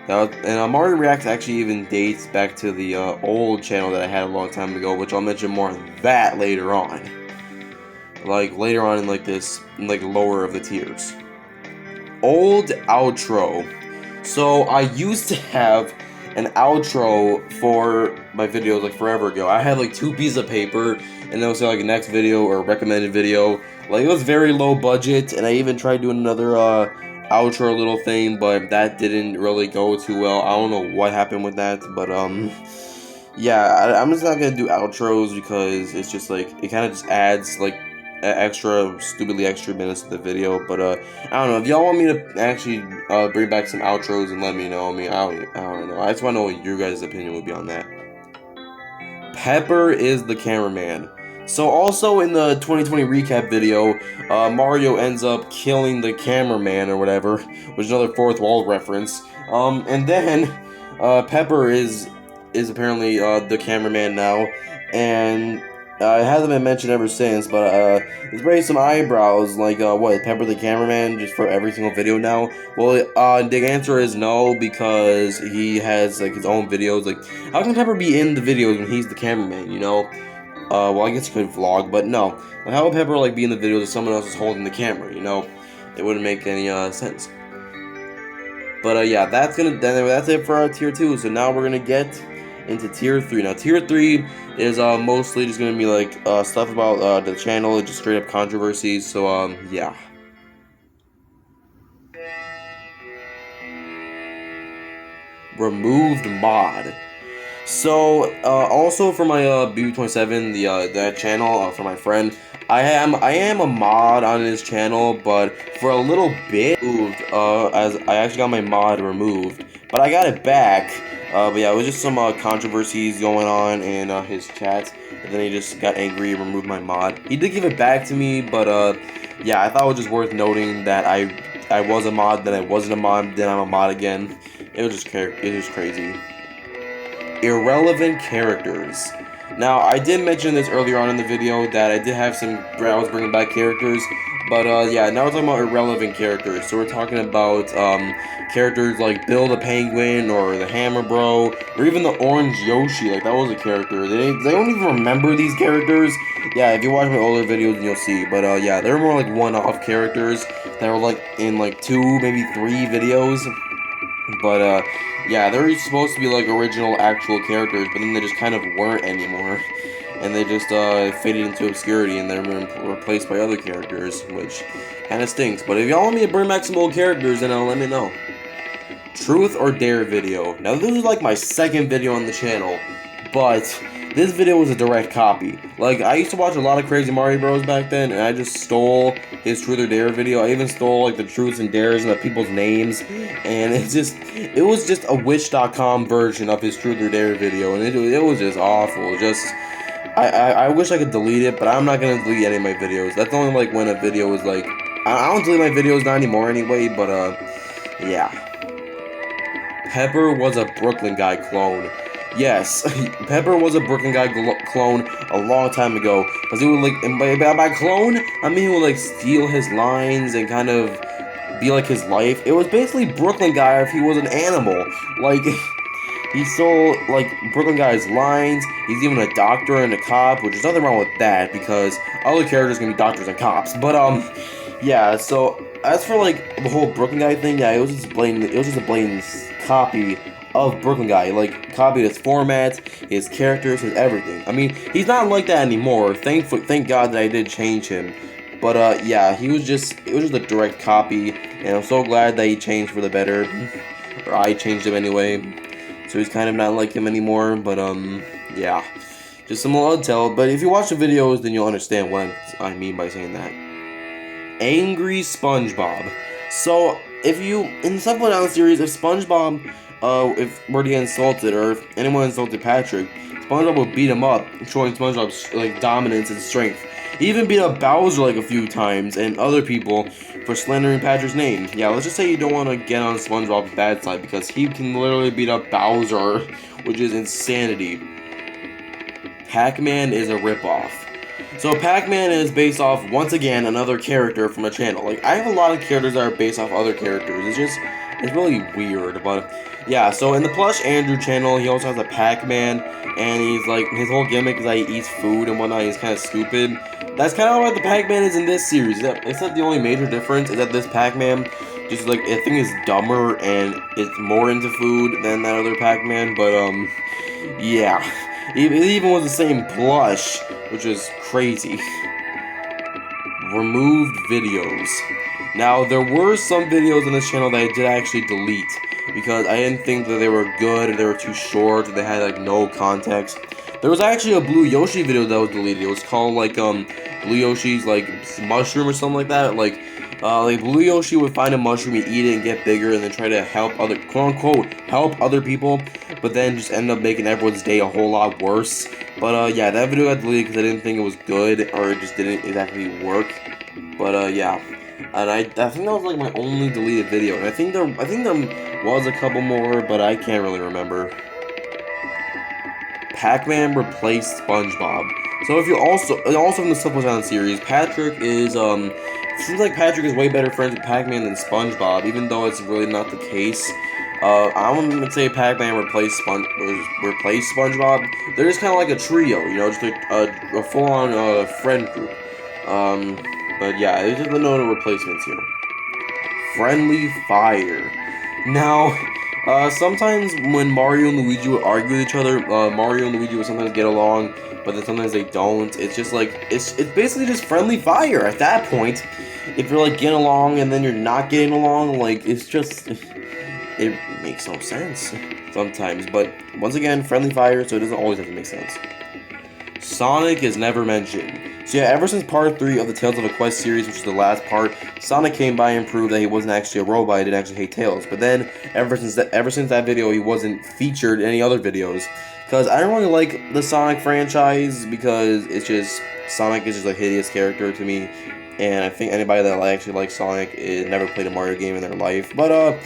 And Mario Reacts actually even dates back to the old channel that I had a long time ago, which I'll mention more of that later on. Like later on in like this, like lower of the tiers. Old outro. So I used to have an outro for my videos like forever ago. I had like 2 pieces of paper, and it would say like next video or recommended video. Like it was very low budget, and I even tried doing another outro little thing, but that didn't really go too well. I don't know what happened with that, but yeah, I'm just not gonna do outros because it's just like it kind of just adds like stupidly extra minutes to the video. But I don't know if y'all want me to actually bring back some outros, and let me know. I mean, I don't know. I just want to know what your guys' opinion would be on that. Pepper is the cameraman. So also in the 2020 recap video, Mario ends up killing the cameraman or whatever, which is another fourth wall reference. And then Pepper is apparently the cameraman now, and it hasn't been mentioned ever since. But he's raised some eyebrows, like what, Pepper the cameraman just for every single video now? Well, the answer is no, because he has like his own videos. Like, how can Pepper be in the videos when he's the cameraman? You know? Well, I guess he could vlog, but no. Like, how would Pepper like be in the videos if someone else is holding the camera? You know, it wouldn't make any sense. But yeah, that's it for our tier 2. So now we're gonna get into Tier 3. Now, Tier 3 is mostly just going to be like stuff about the channel, just straight up controversies, so yeah. Removed mod. So, also for my BB27, that channel, for my friend, I am a mod on his channel, but for a little bit, as I actually got my mod removed, but I got it back. But yeah, it was just some controversies going on in his chat, and then he just got angry and removed my mod. He did give it back to me, but yeah, I thought it was just worth noting that I was a mod, then I wasn't a mod, then I'm a mod again. It was crazy. Irrelevant characters. Now, I did mention this earlier on in the video that I did have I was bringing back characters, but yeah, now we're talking about irrelevant characters. So we're talking about characters like Bill the Penguin, or the Hammer Bro, or even the Orange Yoshi. Like, that was a character. They don't even remember these characters. Yeah, if you watch my older videos, then you'll see. But yeah, they're more like one-off characters that were like in like 2, maybe 3 videos. But yeah, they're supposed to be like original actual characters, but then they just kind of weren't anymore. And they just faded into obscurity, and they're replaced by other characters, which kind of stinks. But if y'all want me to bring back some old characters, then let me know. Truth or Dare video. Now, this is like my second video on the channel, but this video was a direct copy. Like, I used to watch a lot of Crazy Mario Bros back then, and I just stole his Truth or Dare video. I even stole like the truths and dares and the people's names, and it was just a Wish.com version of his Truth or Dare video, and it was just awful. I wish I could delete it, but I'm not gonna delete any of my videos. That's only like when a video is like, I don't delete my videos not anymore anyway, but yeah. Pepper was a Brooklyn guy clone. Yes, Pepper was a Brooklyn guy clone a long time ago, because he would like, and by clone, I mean he would like steal his lines and kind of be like his life. It was basically Brooklyn guy if he was an animal. Like, he stole like Brooklyn guy's lines. He's even a doctor and a cop, which is nothing wrong with that, because other characters can be doctors and cops. But yeah. So as for like the whole Brooklyn guy thing, yeah, it was just a blatant copy of Brooklyn guy. Like, copied his format, his characters, his everything. I mean, he's not like that anymore. Thank God that I did change him. But yeah, it was just a direct copy, and I'm so glad that he changed for the better. Or I changed him anyway. So he's kind of not like him anymore. But yeah, just some little tell. But if you watch the videos, then you'll understand what I mean by saying that. Angry SpongeBob. So if you, in the Simple Down series, if SpongeBob if were to get insulted, or if anyone insulted Patrick, SpongeBob would beat him up, showing SpongeBob's like dominance and strength. He even beat up Bowser like a few times, and other people, for slandering Patrick's name. Yeah, let's just say you don't want to get on SpongeBob's bad side, because he can literally beat up Bowser, which is insanity. Pac-Man is a ripoff. So Pac-Man is based off, once again, another character from a channel. Like, I have a lot of characters that are based off other characters. It's really weird, but yeah. So in the Plush Andrew channel, he also has a Pac-Man, and he's like, his whole gimmick is that he eats food and whatnot. He's kind of stupid. That's kind of what the Pac-Man is in this series. Except the only major difference is that this Pac-Man just like, I think is dumber and it's more into food than that other Pac-Man. But yeah, it even was the same plush, which is crazy. Removed videos. Now, there were some videos on this channel that I did actually delete, because I didn't think that they were good, or they were too short, or they had like no context. There was actually a Blue Yoshi video that was deleted. It was called like Blue Yoshi's like mushroom or something like that. Like Blue Yoshi would find a mushroom, he'd eat it and get bigger, and then try to help other, quote unquote, help other people, but then just end up making everyone's day a whole lot worse. But yeah, that video got deleted because I didn't think it was good, or it just didn't exactly work. But yeah, and I think that was like my only deleted video, and I think there was a couple more, but I can't really remember. Pac-Man replaced SpongeBob. So if you also in the Simple Down series, Patrick is seems like Patrick is way better friends with Pac-Man than SpongeBob, even though it's really not the case. I wouldn't say Pac-Man replaced SpongeBob. They're just kind of like a trio, you know, just like a full-on friend group. But yeah, there's just no replacements here. Friendly Fire. Now, Sometimes when Mario and Luigi would argue with each other, Mario and Luigi would sometimes get along, but then sometimes they don't. It's just like, it's basically just friendly fire at that point. If you're like getting along and then you're not getting along, like, it's just, it makes no sense sometimes. But once again, friendly fire, so it doesn't always have to make sense. Sonic is never mentioned. So yeah, ever since part 3 of the Tales of a Quest series, which is the last part, Sonic came by and proved that he wasn't actually a robot, he didn't actually hate Tails. But then, ever since that video, he wasn't featured in any other videos. Because I don't really like the Sonic franchise, because it's just, Sonic is just a hideous character to me. And I think anybody that actually likes Sonic never played a Mario game in their life. But,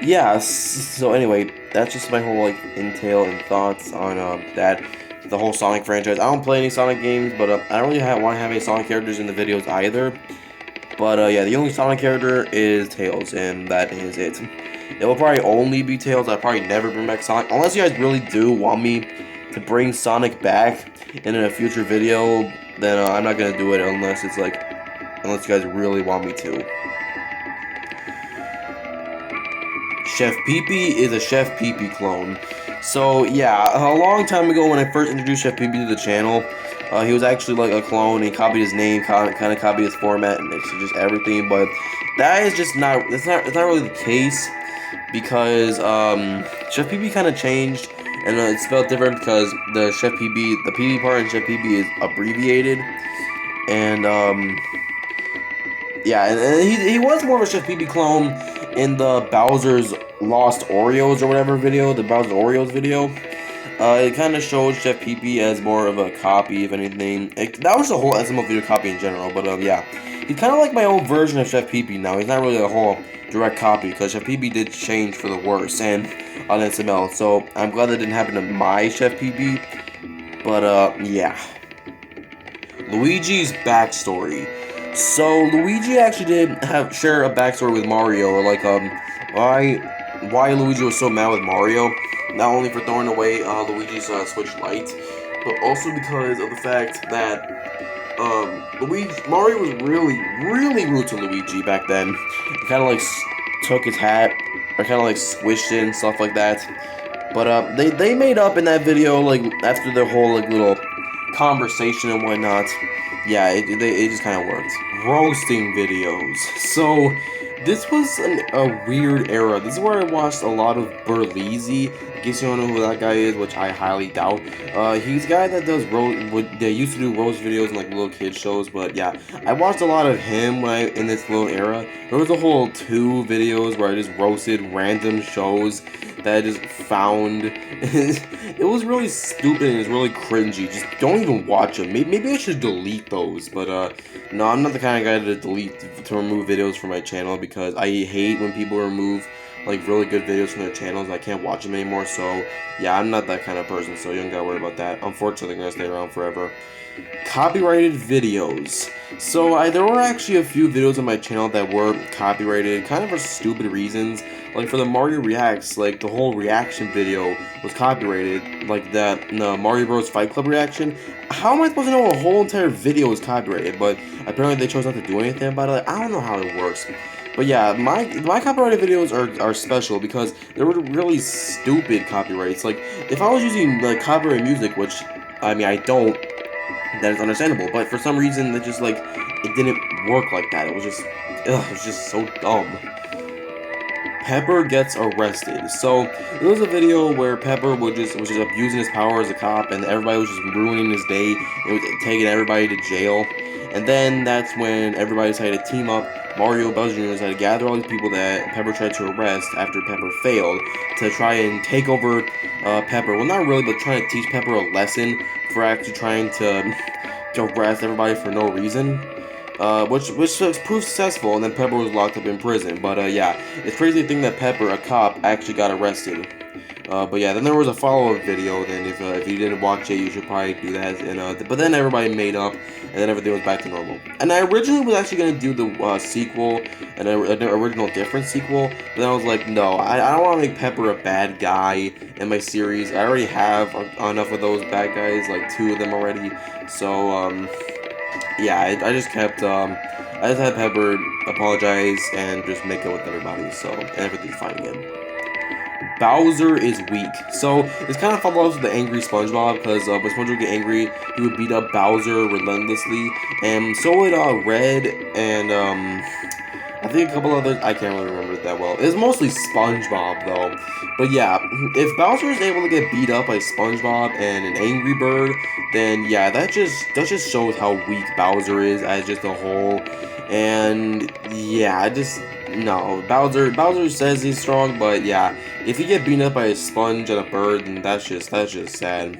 yeah, so anyway, that's just my whole, like, entail and thoughts on, that. The whole Sonic franchise. I don't play any Sonic games, but I don't really want to have any Sonic characters in the videos either. But yeah, the only Sonic character is Tails, and that is it. It will probably only be Tails. I'll probably never bring back Sonic, unless you guys really do want me to bring Sonic back in a future video. Then I'm not gonna do it unless it's like, unless you guys really want me to. Chef Pee-Pee is a Chef Pee-Pee clone. So yeah, a long time ago when I first introduced Chef Pee-Pee to the channel, he was actually like a clone. He copied his name, kind of copied his format, and it's just everything. But that is just not. It's not really the case, because Chef Pee-Pee kind of changed, and it's spelled different because the Pee-Pee part in Chef Pee-Pee is abbreviated, and yeah, and he was more of a Chef Pee-Pee clone in the Bowser's Lost Oreos or whatever video, the Bowser's Oreos video. It kind of showed Chef Pee-Pee as more of a copy, if anything. That was the whole SML video copy in general, but yeah. He's kind of like my old version of Chef Pee-Pee now. He's not really a whole direct copy, because Chef Pee-Pee did change for the worse and on SML, so I'm glad that didn't happen to my Chef Pee-Pee. But yeah. Luigi's backstory. So Luigi actually did share a backstory with Mario, or like why Luigi was so mad with Mario, not only for throwing away Luigi's Switch Lite, but also because of the fact that Mario was really rude to Luigi back then. He kind of like took his hat, or kind of like squished it and stuff like that. But they made up in that video, like after their whole like little conversation and whatnot. Yeah, it just kind of worked. Roasting videos. So, this was a weird era. This is where I watched a lot of Burleezy. In case you don't know who that guy is, which I highly doubt. He's a guy that does they used to do roast videos and like little kid shows. But yeah, I watched a lot of him in this little era. There was a whole 2 videos where I just roasted random shows that I just found. It was really stupid and it was really cringy. Just don't even watch them. Maybe I should delete those. But no, I'm not the kind of guy to remove videos from my channel, because I hate when people remove like really good videos from their channels. I can't watch them anymore. So yeah, I'm not that kind of person, so you don't gotta worry about that. Unfortunately, they're gonna stay around forever. Copyrighted videos. So there were actually a few videos on my channel that were copyrighted, kind of for stupid reasons. Like for the Mario Reacts, like the whole reaction video was copyrighted, like the Mario Bros. Fight Club reaction. How am I supposed to know a whole entire video is copyrighted? But apparently they chose not to do anything about it. Like, I don't know how it works. But yeah, my copyrighted videos are special because they were really stupid copyrights. Like, if I was using like copyrighted music, which I mean I don't, that is understandable. But for some reason, it just like it didn't work like that. It was just so dumb. Pepper gets arrested. So there was a video where Pepper was just abusing his power as a cop, and everybody was just ruining his day. It was taking everybody to jail. And then that's when everybody decided to team up. Mario, Bowser Jr. decided to gather all these people that Pepper tried to arrest after Pepper failed, to try and take over Pepper. Well, not really, but trying to teach Pepper a lesson for actually trying to arrest everybody for no reason. Which proved successful, and then Pepper was locked up in prison. But yeah, it's crazy to think that Pepper, a cop, actually got arrested. But yeah, then there was a follow-up video. Then if you didn't watch it, you should probably do that. And but then everybody made up, and then everything was back to normal. And I originally was actually gonna do the sequel, an original different sequel. But then I was like, no, I don't want to make Pepper a bad guy in my series. I already have enough of those bad guys, like 2 of them already. So yeah, I just kept I just had Pepper apologize and just make it with everybody. So and everything's fine again. Bowser is weak. So this kind of follows the angry SpongeBob, because when SpongeBob would get angry, he would beat up Bowser relentlessly, and so would Red and I think a couple others. I can't really remember it that well. It's mostly SpongeBob though. But yeah, if Bowser is able to get beat up by SpongeBob and an Angry Bird, then yeah, that just shows how weak Bowser is as just a whole. And yeah, no, Bowser says he's strong, but yeah, if you get beaten up by a sponge and a bird, then that's just sad.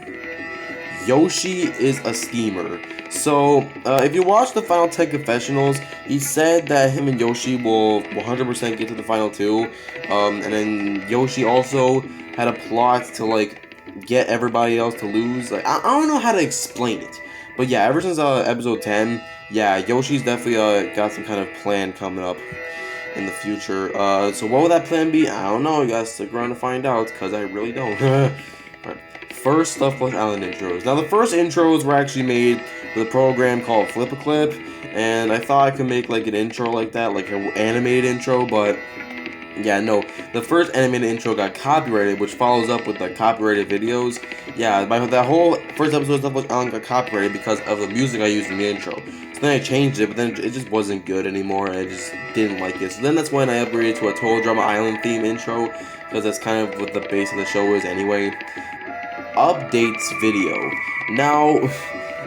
Yoshi is a schemer. So, if you watch the Final 10 Confessionals, he said that him and Yoshi will 100% get to the final 2. And then Yoshi also had a plot to, like, get everybody else to lose. Like, I don't know how to explain it. But yeah, ever since episode 10, yeah, Yoshi's definitely got some kind of plan coming up in the future. So what will that plan be? I don't know. You guys stick around to find out, because I really don't. Alright. First Stuff Plus Island intros. Now, the first intros were actually made with a program called Flip-A-Clip, and I thought I could make like an intro like that, like an animated intro, but yeah, no. The first animated intro got copyrighted, which follows up with the copyrighted videos. Yeah, that whole first episode of Stuff Plus Island got copyrighted because of the music I used in the intro. So then I changed it, but then it just wasn't good anymore, and I just didn't like it. So then that's when I upgraded to a Total Drama Island theme intro, because that's kind of what the base of the show is anyway. Updates video. Now,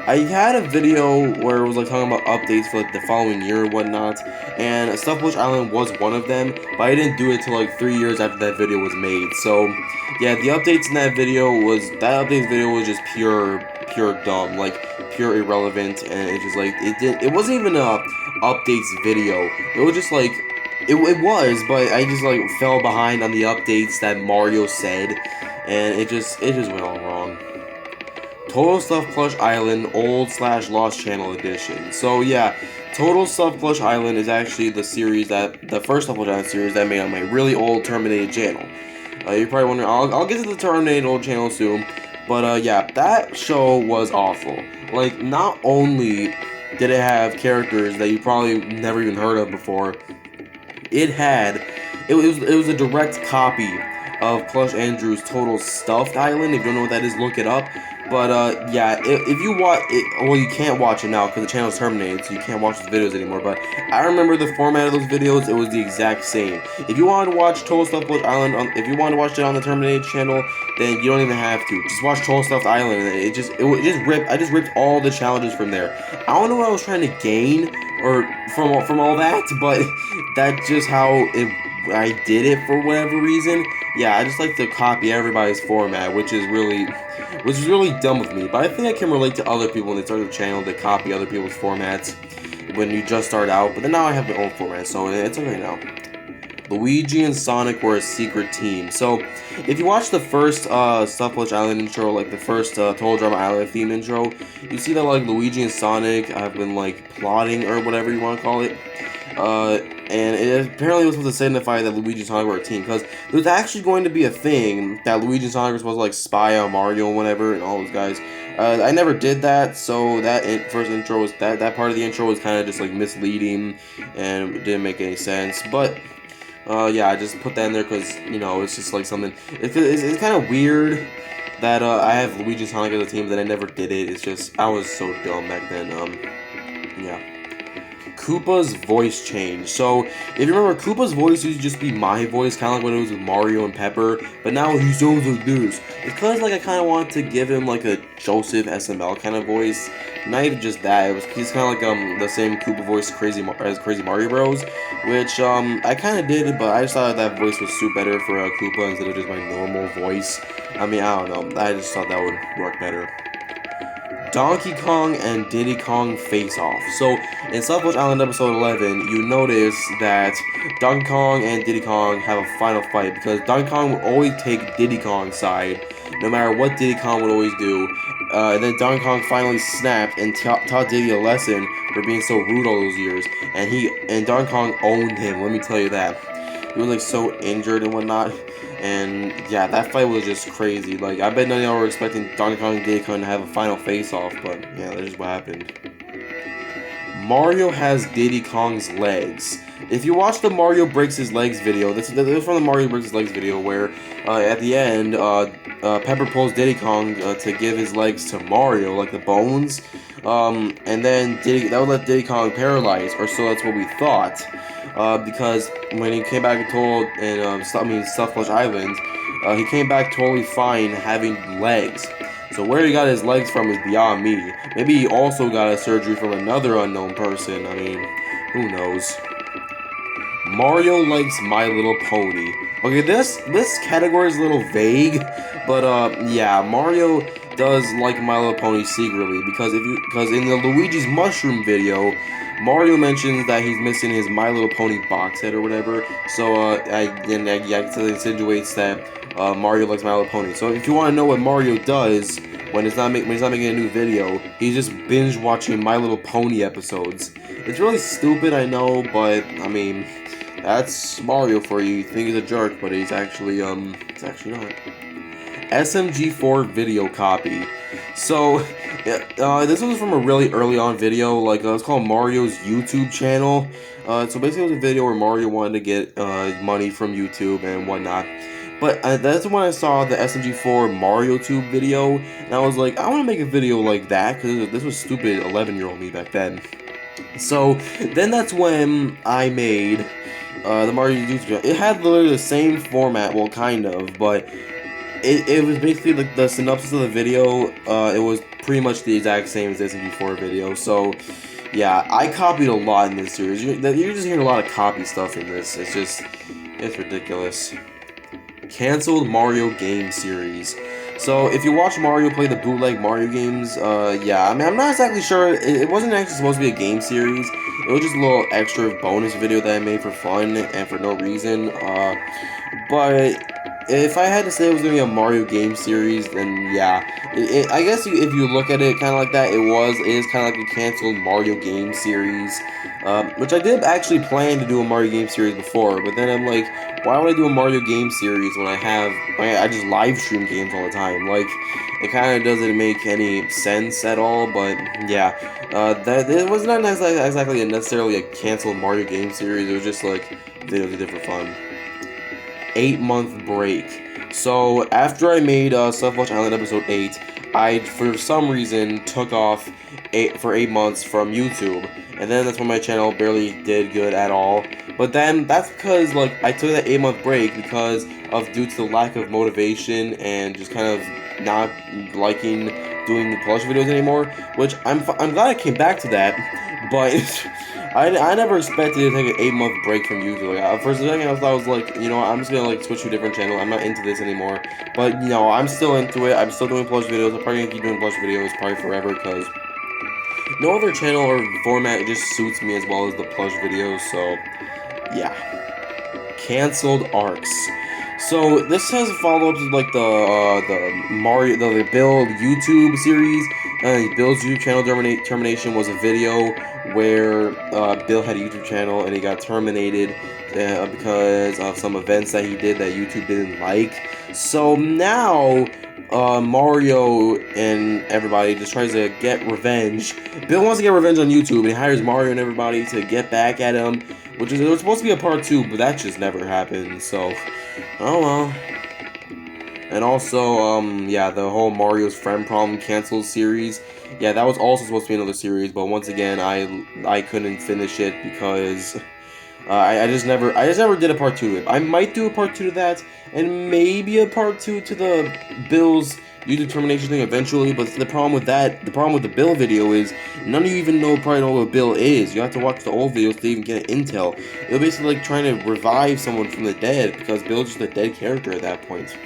I had a video where it was like talking about updates for like the following year and whatnot, and Stuff Plus Island was one of them, but I didn't do it till like 3 years after that video was made. So yeah, the updates in that updates video was just pure dumb, like pure irrelevant, and it just like it wasn't even a updates video. It was just like it was, but I just like fell behind on the updates that Mario said, and it just went all wrong. Total Stuff Plush Island Old/Lost Channel Edition. So yeah, Total Stuff Plush Island is actually the first Stuff Plush Island series that I made on my really old terminated channel. You're probably wondering, I'll get to the terminated old channel soon, but yeah, that show was awful. Like, not only did it have characters that you probably never even heard of before, it was a direct copy of Plush Andrew's Total Stuffed Island. If you don't know what that is, look it up. But yeah, if you watch it, well, you can't watch it now because the channel's terminated, so you can't watch those videos anymore. But I remember the format of those videos; it was the exact same. If you wanted to watch Total Stuffed Island, if you wanted to watch it on the terminated channel, then you don't even have to. Just watch Total Stuffed Island, and I just ripped all the challenges from there. I don't know what I was trying to gain or from all that, but that's just how I did it for whatever reason. Yeah, I just like to copy everybody's format, which is really dumb of me. But I think I can relate to other people when they start a channel that copy other people's formats when you just start out. But then now I have my own format, so it's okay now. Luigi and Sonic were a secret team. So if you watch the first Stuff Plush Island intro, like the first Total Drama Island theme intro, you see that like Luigi and Sonic have been like plotting or whatever you want to call it. And it apparently was supposed to signify that Luigi and Sonic were a team, because there was actually going to be a thing that Luigi and Sonic were supposed to like spy on Mario and whatever and all those guys. I never did that, so that first intro was that part of the intro was kind of just like misleading and it didn't make any sense. But yeah, I just put that in there because, you know, it's just like something. It's kind of weird that I have Luigi and Sonic as a team, that I never did it. It's just I was so dumb back then. Yeah. Koopa's voice change. So, if you remember, Koopa's voice used to just be my voice, kind of like when it was with Mario and Pepper, but now he sounds like this. It's because, like, I kind of wanted to give him, like, a Joseph SML kind of voice. Not even just that, he's kind of like, the same Koopa voice as Crazy Mario Bros, which, I kind of did, but I just thought that voice would suit better for Koopa instead of just my normal voice. I mean, I don't know, I just thought that would work better. Donkey Kong and Diddy Kong face off. So, in Stuff Plush Island episode 11, you notice that Donkey Kong and Diddy Kong have a final fight, because Donkey Kong would always take Diddy Kong's side, no matter what Diddy Kong would always do. And then Donkey Kong finally snapped and taught Diddy a lesson for being so rude all those years. And Donkey Kong owned him, let me tell you that. He was like so injured and whatnot. And yeah, that fight was just crazy. Like, I bet none of y'all were expecting Donkey Kong and Diddy Kong to have a final face-off, but yeah, that's just what happened. Mario has Diddy Kong's legs. If you watch the Mario breaks his legs video, this is from the Mario breaks his legs video, where at the end, Pepper pulls Diddy Kong to give his legs to Mario, like the bones, and then that would let Diddy Kong paralyze, or so that's what we thought, because when he came back and told in Stuff Plush Island, he came back totally fine having legs. So where he got his legs from is beyond me. Maybe he also got a surgery from another unknown person. I mean, who knows? Mario likes My Little Pony. Okay, this category is a little vague, but yeah, Mario does like My Little Pony secretly because in the Luigi's Mushroom video, Mario mentions that he's missing his My Little Pony box set or whatever. So I insinuates that Mario likes My Little Pony. So if you want to know what Mario does when he's not making a new video, he's just binge watching My Little Pony episodes. It's really stupid, I know, but I mean, that's Mario for you. You think he's a jerk, but he's actually not. SMG4 video copy. So, this was from a really early on video, like, it's called Mario's YouTube channel. So basically it was a video where Mario wanted to get money from YouTube and whatnot. But that's when I saw the SMG4 Mario Tube video, and I was like, I want to make a video like that, because this was stupid 11-year-old me back then. So, then that's when I made the Mario YouTube channel. It had literally the same format, well, kind of, but it was basically like the synopsis of the video. It was pretty much the exact same as the SMG4 video. So, yeah, I copied a lot in this series. You're just hearing a lot of copy stuff in this. It's ridiculous. Canceled Mario game series. So, if you watch Mario play the bootleg Mario games, yeah, I mean, I'm not exactly sure. It wasn't actually supposed to be a game series. It was just a little extra bonus video that I made for fun and for no reason. But if I had to say it was going to be a Mario game series, then yeah. I guess if you look at it kind of like that, it is kind of like a canceled Mario game series. Which I did actually plan to do a Mario game series before, but then I'm like, why would I do a Mario game series when I just live stream games all the time? Like, it kind of doesn't make any sense at all, but yeah. It was not exactly necessarily a canceled Mario game series, it was just like, videos we did for fun. 8-month break. So, after I made Stuff Plush Island episode 8, I, for some reason, took off for 8 months from YouTube. And then that's when my channel barely did good at all. But then, that's because, like, I took that 8-month break due to the lack of motivation and just kind of not liking doing the plush videos anymore. Which, I'm glad I came back to that, but I never expected to take an 8-month break from YouTube. Like, for a second, I was like, you know, I'm just gonna like switch to a different channel. I'm not into this anymore. But you know, I'm still into it. I'm still doing plush videos. I'm probably gonna keep doing plush videos probably forever because no other channel or format just suits me as well as the plush videos. So yeah, canceled arcs. So this has follow-ups to like the Build YouTube series. Bill's YouTube channel termination was a video where Bill had a YouTube channel and he got terminated because of some events that he did that YouTube didn't like. So now Mario and everybody just tries to get revenge. Bill wants to get revenge on YouTube and he hires Mario and everybody to get back at him, which is, it was supposed to be a part 2, but that just never happened. So, oh well. And also, yeah, the whole Mario's Friend Problem canceled series. Yeah, that was also supposed to be another series, but once again, I couldn't finish it because I just never did a part 2 to it. I might do a part 2 to that, and maybe a part 2 to the Bill's YouTube termination thing eventually. But the problem with the Bill video is none of you even probably know what Bill is. You have to watch the old videos to even get an intel. It was basically like trying to revive someone from the dead because Bill's just a dead character at that point.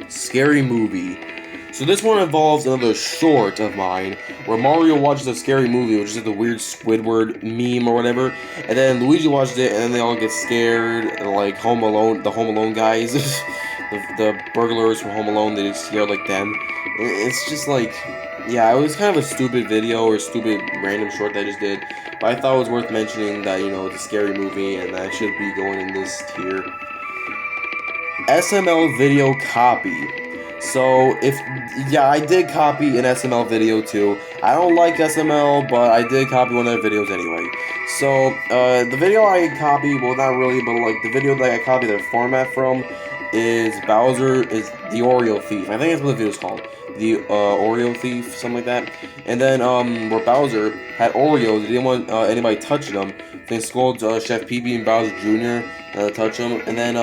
Scary movie. So this one involves another short of mine where Mario watches a scary movie, which is the weird Squidward meme or whatever, and then Luigi watched it, and then they all get scared, like the Home Alone guys, the burglars from Home Alone, they just scared like them. It's just like, yeah, it was kind of a stupid video or stupid random short that I just did, but I thought it was worth mentioning that, you know, it's a scary movie and that should be going in this tier. SML video copy. So yeah, I did copy an SML video too. I don't like SML, but I did copy one of their videos anyway. So the video I copied, well, not really, but like the video that I copied their format from is Bowser is the Oreo Thief. I think that's what the video is called. The Oreo Thief, something like that. And then where Bowser had Oreos, he didn't want anybody touching them. So he scolds Chef Pee-Pee and Bowser Jr. Touch them. And then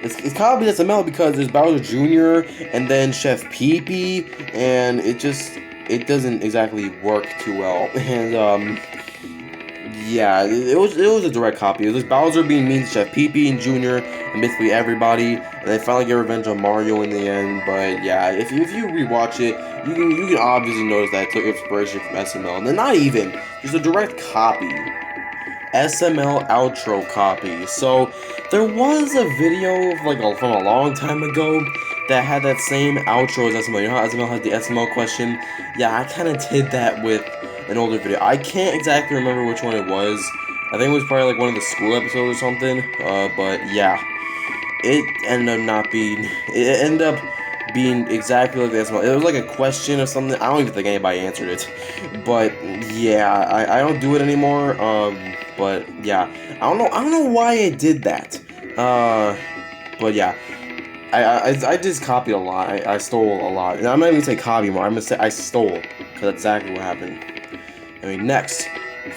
it's copied SML because there's Bowser Jr. and then Chef Pee-Pee, and it doesn't exactly work too well. And yeah, it was a direct copy. It was Bowser being mean to Chef Pee-Pee and Jr. and basically everybody, and they finally get revenge on Mario in the end. But yeah, if you rewatch it, you can obviously notice that it took inspiration from SML, and then not even just a direct copy. SML outro copy. So there was a video from a long time ago that had that same outro as SML. You know how SML had the SML question? Yeah, I kind of did that with an older video. I can't exactly remember which one it was. I think it was probably like one of the school episodes or something. But yeah, it ended up being exactly like the SML. It was like a question or something. I don't even think anybody answered it. But yeah, I don't do it anymore. But yeah, I don't know why I did that. But yeah, I just copied a lot. I stole a lot, and I'm not even gonna say copy more. I'm gonna say I stole, because that's exactly what happened. I mean, next,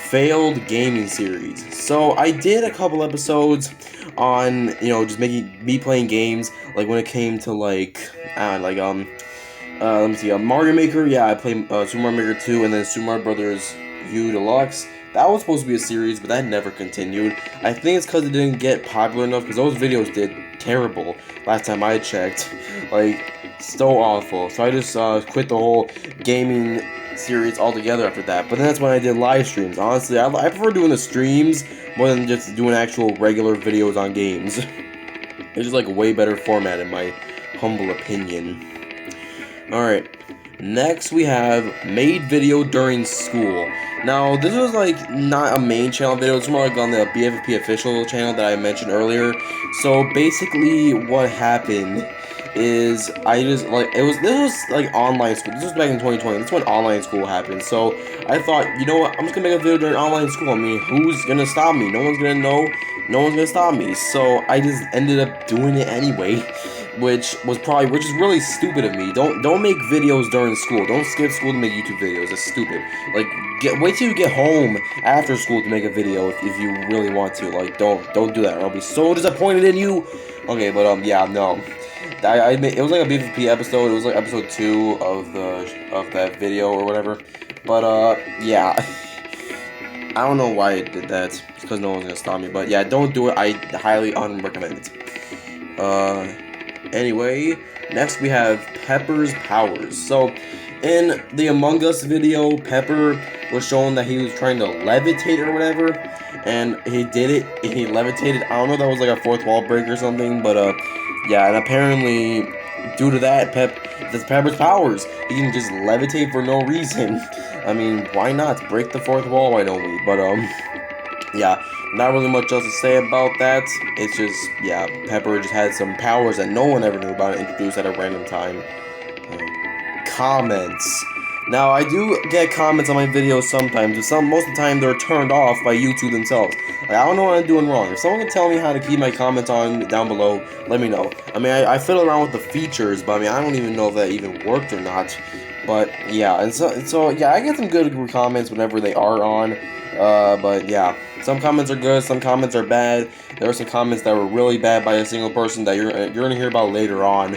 failed gaming series. So I did a couple episodes on just making me playing games, like when it came to let me see, Mario Maker. Yeah, I played Super Mario Maker 2, and then Super Mario Brothers U Deluxe. That was supposed to be a series, but that never continued. I think it's because it didn't get popular enough, because those videos did terrible last time I checked. Like, so awful. So I just quit the whole gaming series altogether after that. But then that's when I did live streams. Honestly, I prefer doing the streams more than just doing actual regular videos on games. It's just like a way better format in my humble opinion. Alright, next we have made video during school. Now, this was like not a main channel video, it's more like on the BFFP official channel that I mentioned earlier. So basically what happened is this was like online school. This was back in 2020. This is when online school happened. So I thought, you know what, I'm just gonna make a video during online school. I mean, who's gonna stop me? No one's gonna know. No one's gonna stop me. So I just ended up doing it anyway, which is really stupid of me. Don't make videos during school. Don't skip school to make YouTube videos. That's stupid. Like, wait till you get home after school to make a video if you really want to. Like, don't do that, or I'll be so disappointed in you. Okay, but yeah, no. It was like a BFP episode. It was like episode 2 of that video or whatever. But yeah, I don't know why I did that. It's because no one's gonna stop me. But yeah, don't do it. I highly unrecommend it. Anyway, next we have Pepper's powers. So in the Among Us video, Pepper was shown that he was trying to levitate or whatever, and he did it. He levitated. I don't know if that was like a fourth wall break or something, but yeah, and apparently, due to that, that's Pepper's powers. He can just levitate for no reason. I mean, why not? Break the fourth wall, why don't we? But, yeah, not really much else to say about that. It's just, yeah, Pepper just had some powers that no one ever knew about, introduced at a random time. Comments. Now, I do get comments on my videos sometimes, but most of the time they're turned off by YouTube themselves. Like, I don't know what I'm doing wrong. If someone can tell me how to keep my comments on down below, let me know. I mean, I fiddle around with the features, but I mean, I don't even know if that even worked or not. But yeah, and so yeah, I get some good comments whenever they are on. But yeah, some comments are good, some comments are bad. There were some comments that were really bad by a single person that you're gonna hear about later on.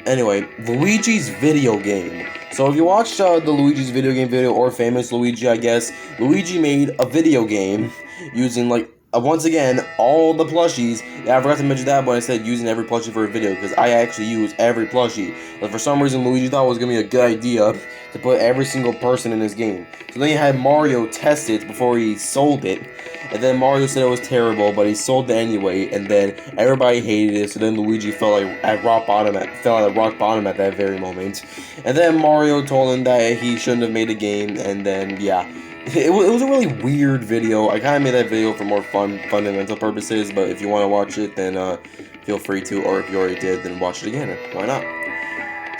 Anyway, Luigi's video game. So if you watched the Luigi's video game video, or Famous Luigi, I guess, Luigi made a video game using, like, once again, all the plushies. Yeah, I forgot to mention that when I said using every plushie for a video, because I actually use every plushie. But for some reason, Luigi thought it was going to be a good idea to put every single person in his game. So then you had Mario test it before he sold it. And then Mario said it was terrible, but he sold it anyway, and then everybody hated it, so then Luigi fell at rock bottom at that very moment. And then Mario told him that he shouldn't have made a game, and then, yeah. It was a really weird video. I kind of made that video for more fundamental purposes, but if you want to watch it, then feel free to, or if you already did, then watch it again. Why not?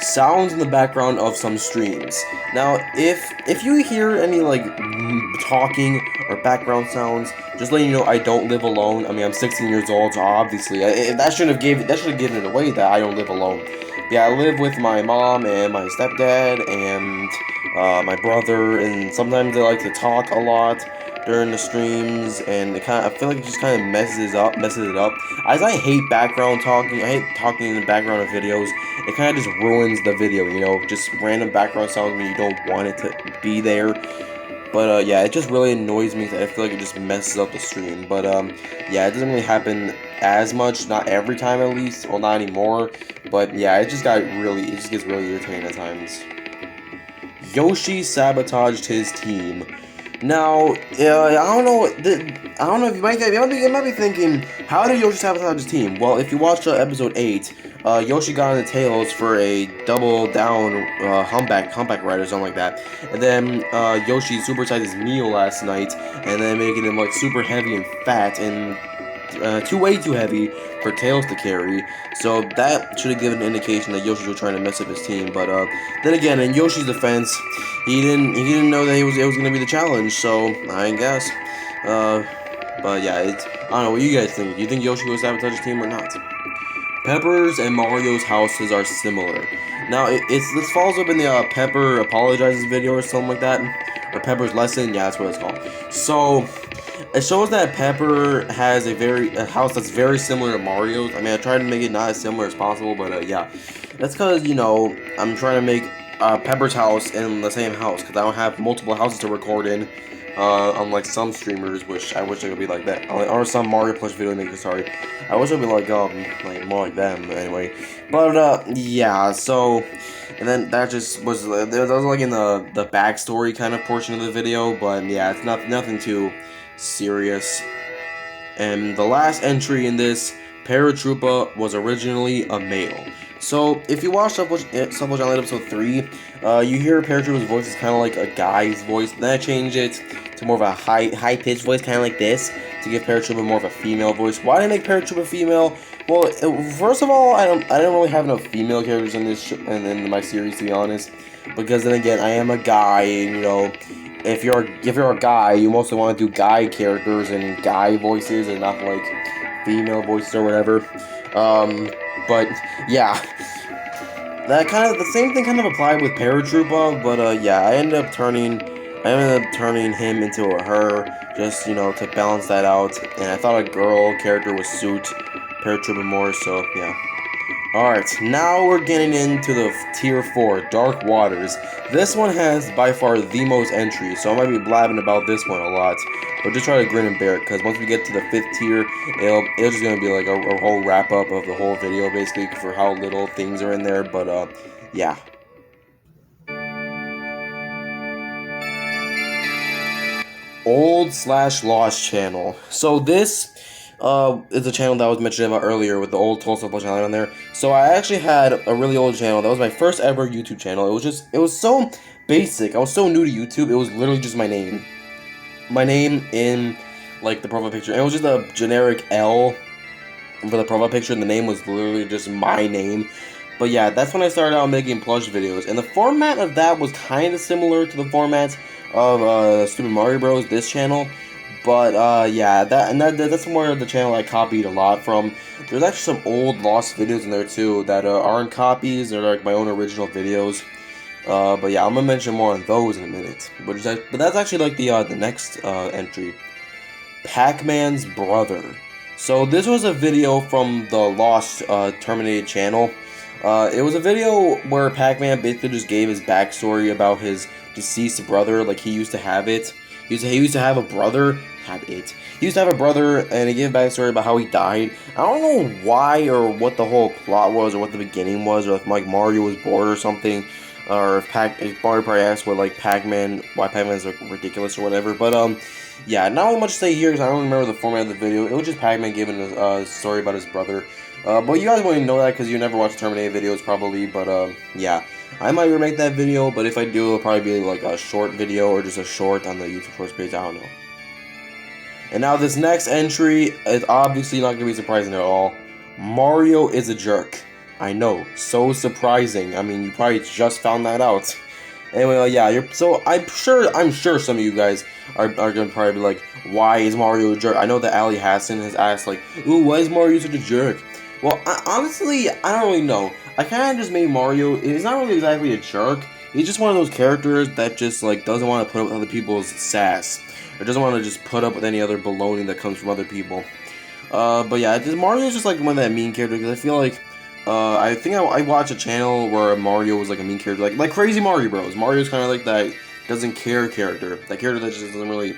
sounds in the background of some streams. Now, if you hear any like talking or background sounds, just letting you know I don't live alone. I mean, I'm 16 years old, so obviously that should have given it away that I don't live alone. Yeah, I live with my mom and my stepdad and my brother, and sometimes they like to talk a lot during the streams, and I feel like it just kind of messes it up. As I hate background talking, I hate talking in the background of videos. It kind of just ruins the video, you know, just random background sounds when you don't want it to be there. But yeah, it just really annoys me. I feel like it just messes up the stream. But yeah, it doesn't really happen as much, not every time at least, well, not anymore. But yeah, it just gets really irritating at times. Yoshi sabotaged his team. Now, I don't know if you might be thinking, how did Yoshi sabotage his team? Well, if you watch episode 8, Yoshi got on the tails for a double down humpback ride or something like that, and then Yoshi supersized his meal last night, and then making him like super heavy and fat and way too heavy for Tails to carry. So that should have given an indication that Yoshi was trying to mess up his team. But then again, in Yoshi's defense, he didn't know that it was gonna be the challenge. So I guess. But yeah, I don't know what you guys think. Do you think Yoshi would sabotage his team or not? Pepper's and Mario's houses are similar. Now this falls up in the Pepper apologizes video or something like that, or Pepper's lesson. Yeah, that's what it's called. So. It shows that Pepper has a house that's very similar to Mario's. I mean, I tried to make it not as similar as possible, but yeah. That's because, you know, I'm trying to make Pepper's house in the same house, because I don't have multiple houses to record in, unlike some streamers, which I wish I could be like that. Or some Mario plush video makers, sorry. I wish I'd be like more like them, anyway. But, yeah, so... And then that just was like in the backstory kind of portion of the video, but yeah, it's nothing too serious. And the last entry in this, Paratroopa was originally a male. So if you watch Subwatch Online episode 3, you hear Paratroopa's voice is kind of like a guy's voice. Then I changed it to more of a high-pitched voice, kind of like this, to give Paratroopa more of a female voice. Why did I make Paratroopa female? Well, first of all, I don't really have enough female characters in this in my series, to be honest. Because then again, I am a guy, and you know, if you're a guy, you mostly want to do guy characters and guy voices, and not like female voices or whatever. But yeah, the same thing kind of applied with Paratroopa. But yeah, I ended up turning him into a her, just, you know, to balance that out. And I thought a girl character would suit Paratroopa more, so yeah. Alright, now we're getting into the tier 4, Dark Waters. This one has by far the most entries, so I might be blabbing about this one a lot. But just try to grin and bear it, because once we get to the 5th tier, it's just gonna be like a whole wrap up of the whole video, basically, for how little things are in there. But yeah. Old/Lost channel. So this is a channel that I was mentioning about earlier with the old Tulsa Plus channel on there. So I actually had a really old channel. That was my first ever YouTube channel. It was so basic. I was so new to YouTube. It was literally just my name. My name in, like, the profile picture. And it was just a generic L for the profile picture, and the name was literally just my name. But yeah, that's when I started out making plush videos. And the format of that was kind of similar to the format of StupidMarioBros, this channel. But yeah, that's more of the channel I copied a lot from. There's actually some old lost videos in there too that aren't copies. They're like my own original videos. But yeah, I'm gonna mention more on those in a minute. But that's actually like the next entry, Pac-Man's brother. So this was a video from the Lost Terminated channel. It was a video where Pac-Man basically just gave his backstory about his deceased brother. Like, he used to have it. He used to have a brother. He used to have a brother, and he gave a backstory about how he died. I don't know why or what the whole plot was, or what the beginning was, or if like Mario was bored or something, or if Mario probably asked why Pac-Man's like ridiculous or whatever. But yeah, not really much to say here because I don't remember the format of the video. It was just Pac-Man giving a story about his brother. But you guys won't even know that because you never watch Terminated videos probably. But yeah, I might remake that video, but if I do, it'll probably be like a short video or just a short on the YouTube Shorts page. I don't know. And now this next entry is obviously not going to be surprising at all. Mario is a jerk. I know, so surprising. I mean, you probably just found that out. Anyway, yeah, so I'm sure some of you guys are gonna probably be like, why is Mario a jerk? I know that Ali Hassan has asked like, ooh, why is Mario such a jerk? Well, honestly, I don't really know. I kind of just made Mario. He's not really exactly a jerk. He's just one of those characters that just like doesn't want to put up with other people's sass, or doesn't want to just put up with any other baloney that comes from other people. But yeah, Mario's just like one of that mean character because I feel like. I think I watched a channel where Mario was like a mean character, like Crazy Mario Bros. Mario's kind of like that doesn't care character, that character that just doesn't really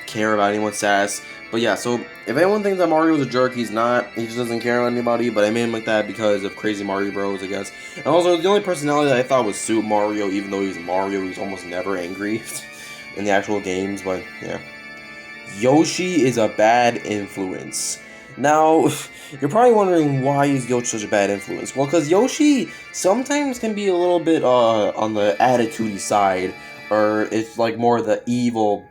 care about anyone's sass. But yeah, so if anyone thinks that Mario's a jerk, he's not. He just doesn't care about anybody. But I made him like that because of Crazy Mario Bros. I guess. And also, the only personality that I thought was Super Mario, even though he was Mario, he was almost never angry in the actual games. But yeah, Yoshi is a bad influence. Now, you're probably wondering why is Yoshi such a bad influence? Well, because Yoshi sometimes can be a little bit on the attitude-y side, or it's like more the evil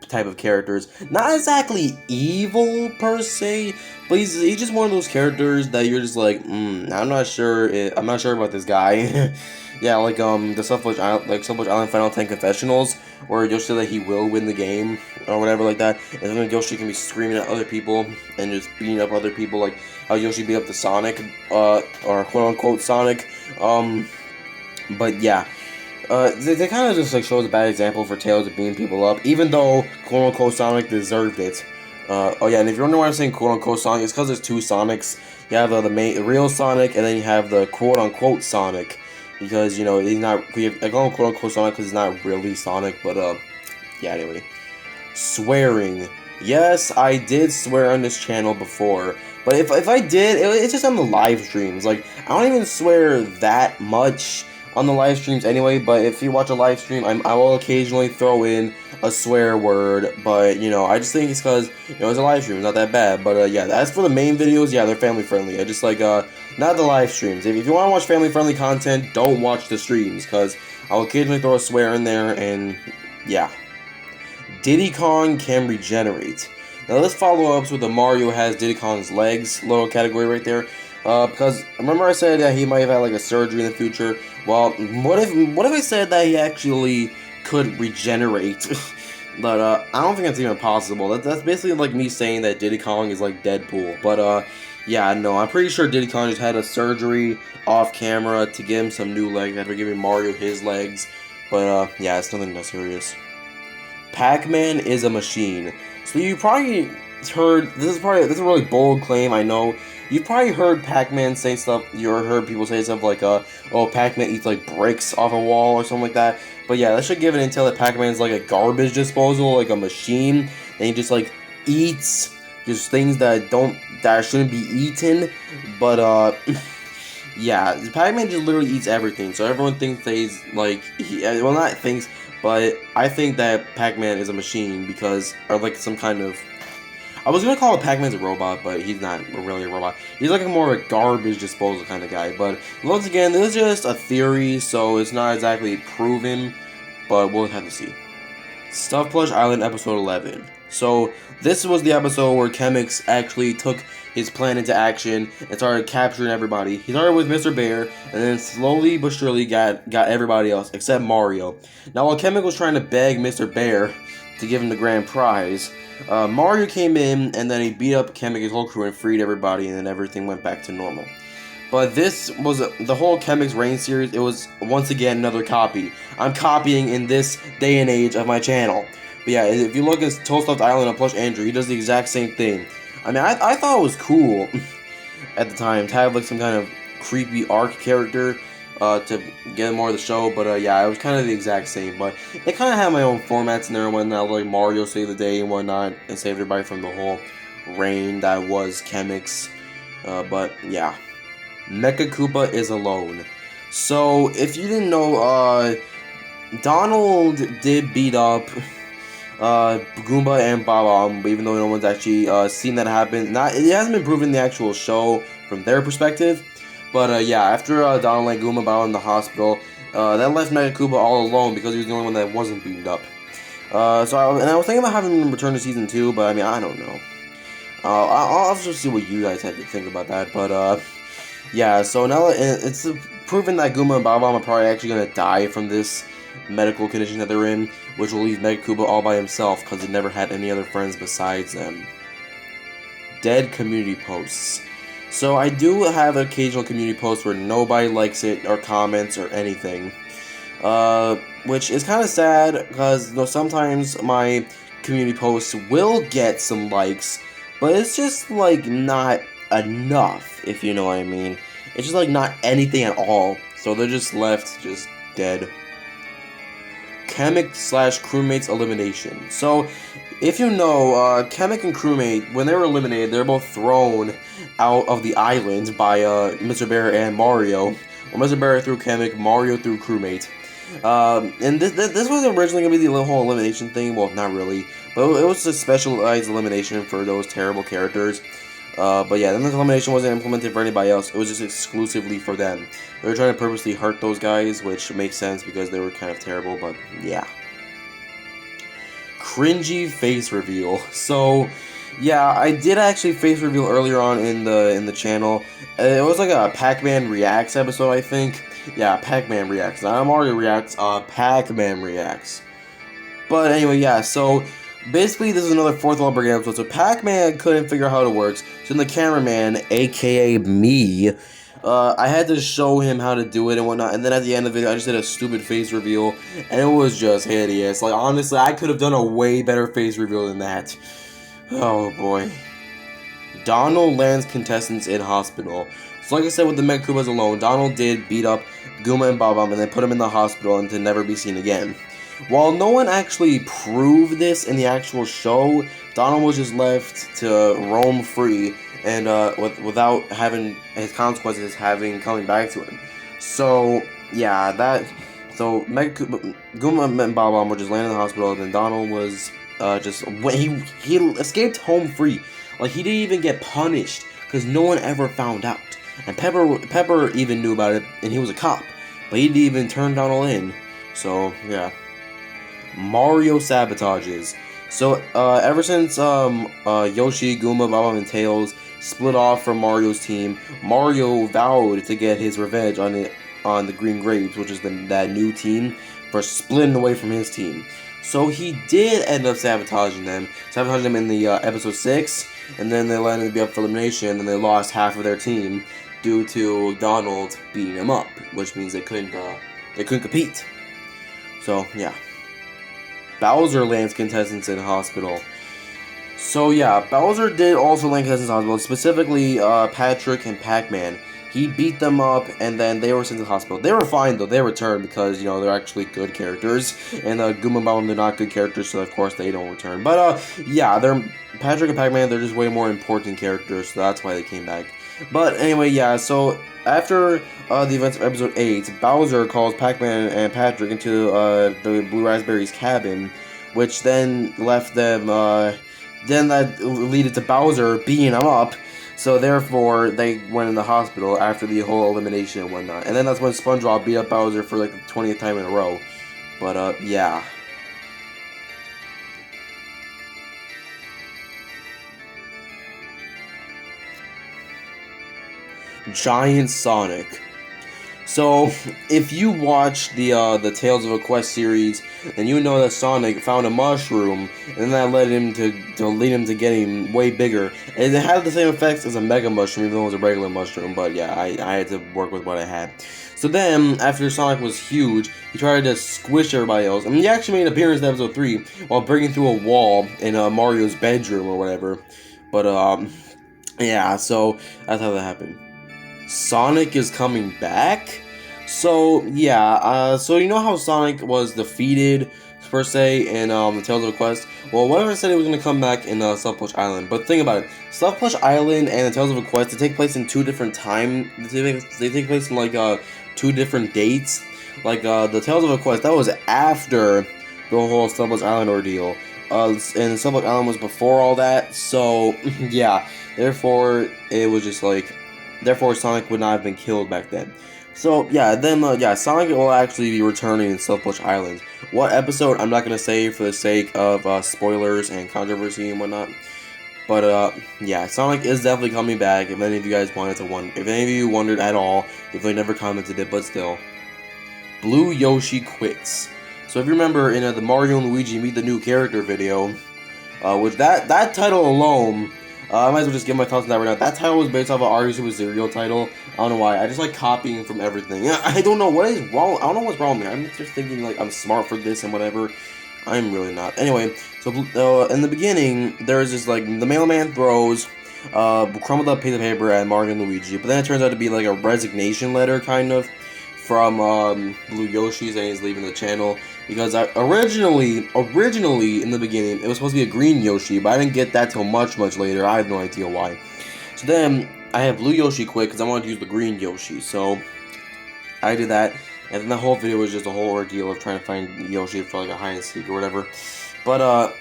type of characters. Not exactly evil per se, but he's just one of those characters that you're just like, I'm not sure about this guy. Yeah, like the Sunflush Island Final 10 Confessionals, where Yoshi said that he will win the game or whatever like that, and then Yoshi can be screaming at other people and just beating up other people, like how Yoshi beat up the Sonic, or quote unquote Sonic. But yeah. They kind of just like shows a bad example for Tails of beating people up, even though quote unquote Sonic deserved it. Oh yeah, and if you're wondering why I'm saying quote unquote Sonic, it's because there's two Sonics. You have the real Sonic, and then you have the quote unquote Sonic, because you know he's not. I call him quote unquote Sonic because he's not really Sonic, but yeah. Anyway, swearing. Yes, I did swear on this channel before, but if I did, it's just on the live streams. Like I don't even swear that much on the live streams anyway, but if you watch a live stream, I will occasionally throw in a swear word, but, you know, I just think it's because, you know, it's a live stream, it's not that bad, but, yeah, as for the main videos, yeah, they're family friendly. I just, like, not the live streams. If you want to watch family friendly content, don't watch the streams, because I'll occasionally throw a swear in there, and, yeah. Diddy Kong can regenerate. Now, let's follow up with the Mario has Diddy Kong's legs little category right there. Because remember I said that he might have had like a surgery in the future. Well, what if I said that he actually could regenerate? But I don't think that's even possible. That's basically like me saying that Diddy Kong is like Deadpool. But yeah, no, I'm pretty sure Diddy Kong just had a surgery off camera to give him some new legs after giving Mario his legs. But yeah, it's nothing that serious. Pac-Man is a machine. So you probably heard this is a really bold claim, I know. You've probably heard Pac-Man say stuff, heard people say stuff like, oh, Pac-Man eats, like, bricks off a wall or something like that. But yeah, that should give an intel that Pac-Man's, like, a garbage disposal, like a machine, and he just, like, eats just things that shouldn't be eaten. But, yeah, Pac-Man just literally eats everything, so everyone thinks that he's, like, well, not thinks, but I think that Pac-Man is a machine because, or, like, some kind of... I was gonna call it Pac-Man's a robot, but he's not really a robot. He's like a more of a garbage disposal kind of guy. But once again, this is just a theory, so it's not exactly proven, but we'll have to see. Stuff Plush Island episode 11. So this was the episode where Chemix actually took his plan into action and started capturing everybody. He started with Mr. Bear, and then slowly but surely got everybody else except Mario. Now while Chemix was trying to beg Mr. Bear to give him the grand prize, Mario came in, and then he beat up Chemix's whole crew and freed everybody, and then everything went back to normal. But this was the whole Chemix Reign series. It was once again another copy. I'm copying in this day and age of my channel. But yeah, if you look at Toadstuffed Island and Plush Andrew, he does the exact same thing. I mean, I thought it was cool at the time to have like some kind of creepy arc character to get more of the show, but yeah, it was kind of the exact same, but it kind of had my own formats in there and whatnot, like Mario Save the Day and whatnot, and save everybody from the whole reign that was Chemix. But yeah, Mecha Koopa is alone. So if you didn't know, Donald did beat up Goomba and Baba, even though no one's actually seen that happen. It hasn't been proven in the actual show from their perspective. But yeah, after Donald and Goomba battled in the hospital, that left Mecha Koopa all alone because he was the only one that wasn't beaten up. I was thinking about having him return to Season 2, but I mean, I don't know. I'll just see what you guys have to think about that. But Yeah, so now it's proven that Goomba and Bob-omb are probably actually going to die from this medical condition that they're in, which will leave Megakoopa all by himself because he never had any other friends besides them. Dead community posts. So I do have occasional community posts where nobody likes it or comments or anything, which is kind of sad because sometimes my community posts will get some likes, but it's just like not enough, if you know what I mean. It's just like not anything at all, so they're just left just dead. Kamek / crewmates elimination. So, if you know, Kamek and crewmate, when they were eliminated, they're both thrown out of the island by Mr. Bear and Mario. Well, Mr. Bear threw Kamek, Mario threw crewmate. And this was originally going to be the whole elimination thing. Well, not really, but it was a specialized elimination for those terrible characters. But yeah, then this elimination wasn't implemented for anybody else. It was just exclusively for them. They were trying to purposely hurt those guys, which makes sense because they were kind of terrible, but yeah. Cringy face reveal. So, yeah, I did actually face reveal earlier on in the channel. It was like a Pac-Man Reacts episode, I think. Yeah, Pac-Man Reacts. Not Mario Reacts, Pac-Man Reacts. But anyway, yeah, so basically this is another fourth wall break episode. So Pac-Man couldn't figure out how it works. So then the cameraman, aka me, I had to show him how to do it and whatnot, and then at the end of the video, I just did a stupid face reveal, and it was just hideous. Like, honestly, I could have done a way better face reveal than that. Oh, boy. Donald lands contestants in hospital. So like I said with the Megakoopas alone, Donald did beat up Goomba and Bob-omb and then put him in the hospital and to never be seen again. While no one actually proved this in the actual show, Donald was just left to roam free and without having his consequences coming back to him. So yeah, Goomba and Bob-omb were just landing in the hospital, and then Donald was he escaped home free. Like, he didn't even get punished because no one ever found out. And Pepper even knew about it, and he was a cop, but he didn't even turn Donald in. So yeah. Mario sabotages. So ever since Yoshi, Goomba, Bob-omb, and Tails split off from Mario's team, Mario vowed to get his revenge on the Green Grapes, which is that new team, for splitting away from his team. So he did end up sabotaging them in the episode 6, and then they landed to be up for elimination, and they lost half of their team due to Donald beating them up, which means they couldn't compete. So yeah. Bowser lands contestants in hospital. So yeah, Bowser did also land contestants in hospital, specifically Patrick and Pac-Man. He beat them up, and then they were sent to the hospital. They were fine, though. They returned because, they're actually good characters. And Goomba and Bob-omb, they're not good characters, so of course they don't return. But, yeah, Patrick and Pac-Man, they're just way more important characters, so that's why they came back. But anyway, yeah, so after the events of episode 8, Bowser calls Pac-Man and Patrick into the Blue Raspberry's cabin, which then left them, then that led to Bowser beating them up. So therefore, they went in the hospital after the whole elimination and whatnot. And then that's when SpongeBob beat up Bowser for like the 20th time in a row. But, yeah. Giant Sonic. So, if you watch the Tales of a Quest series, then you know that Sonic found a mushroom, and then that led him to getting way bigger. And it had the same effects as a Mega Mushroom, even though it was a regular mushroom, but yeah, I had to work with what I had. So then, after Sonic was huge, he tried to squish everybody else. I mean, he actually made an appearance in episode 3, while breaking through a wall in Mario's bedroom or whatever. But, yeah, so that's how that happened. Sonic is coming back? So, yeah, so you know how Sonic was defeated, per se, in the Tales of a Quest? Well, whatever said he was going to come back in Stuff Plush Island. But think about it. Stuff Plush Island and the Tales of a Quest, they take place in two different they take place in, like, 2 different dates. Like, the Tales of a Quest, that was after the whole Stuff Plush Island ordeal. And Stuff Plush Island was before all that, so, yeah. Therefore, it was just, like, therefore, Sonic would not have been killed back then. So, yeah, then, yeah, Sonic will actually be returning in Stuff Plush Island. What episode, I'm not going to say for the sake of spoilers and controversy and whatnot. But yeah, Sonic is definitely coming back. If any of you guys wanted to if any of you wondered at all, if they never commented it, but still. Blue Yoshi quits. So if you remember in the Mario and Luigi Meet the New Character video, which that title alone, I might as well just give my thoughts on that right now. That title was based off of Mario Super Serial title. I don't know why. I just like copying from everything. Yeah, I don't know what is wrong. I don't know what's wrong with me. I'm just thinking like I'm smart for this and whatever. I'm really not. Anyway, so in the beginning, there's just like the mailman throws crumbled up piece of paper at Mario and Luigi, but then it turns out to be like a resignation letter kind of from Blue Yoshi saying he's leaving the channel because originally in the beginning it was supposed to be a green Yoshi, but I didn't get that till much later. I have no idea why. So then I have Blue Yoshi quit because I wanted to use the green Yoshi, so I did that. And then the whole video was just a whole ordeal of trying to find Yoshi for like a hide and seek or whatever. But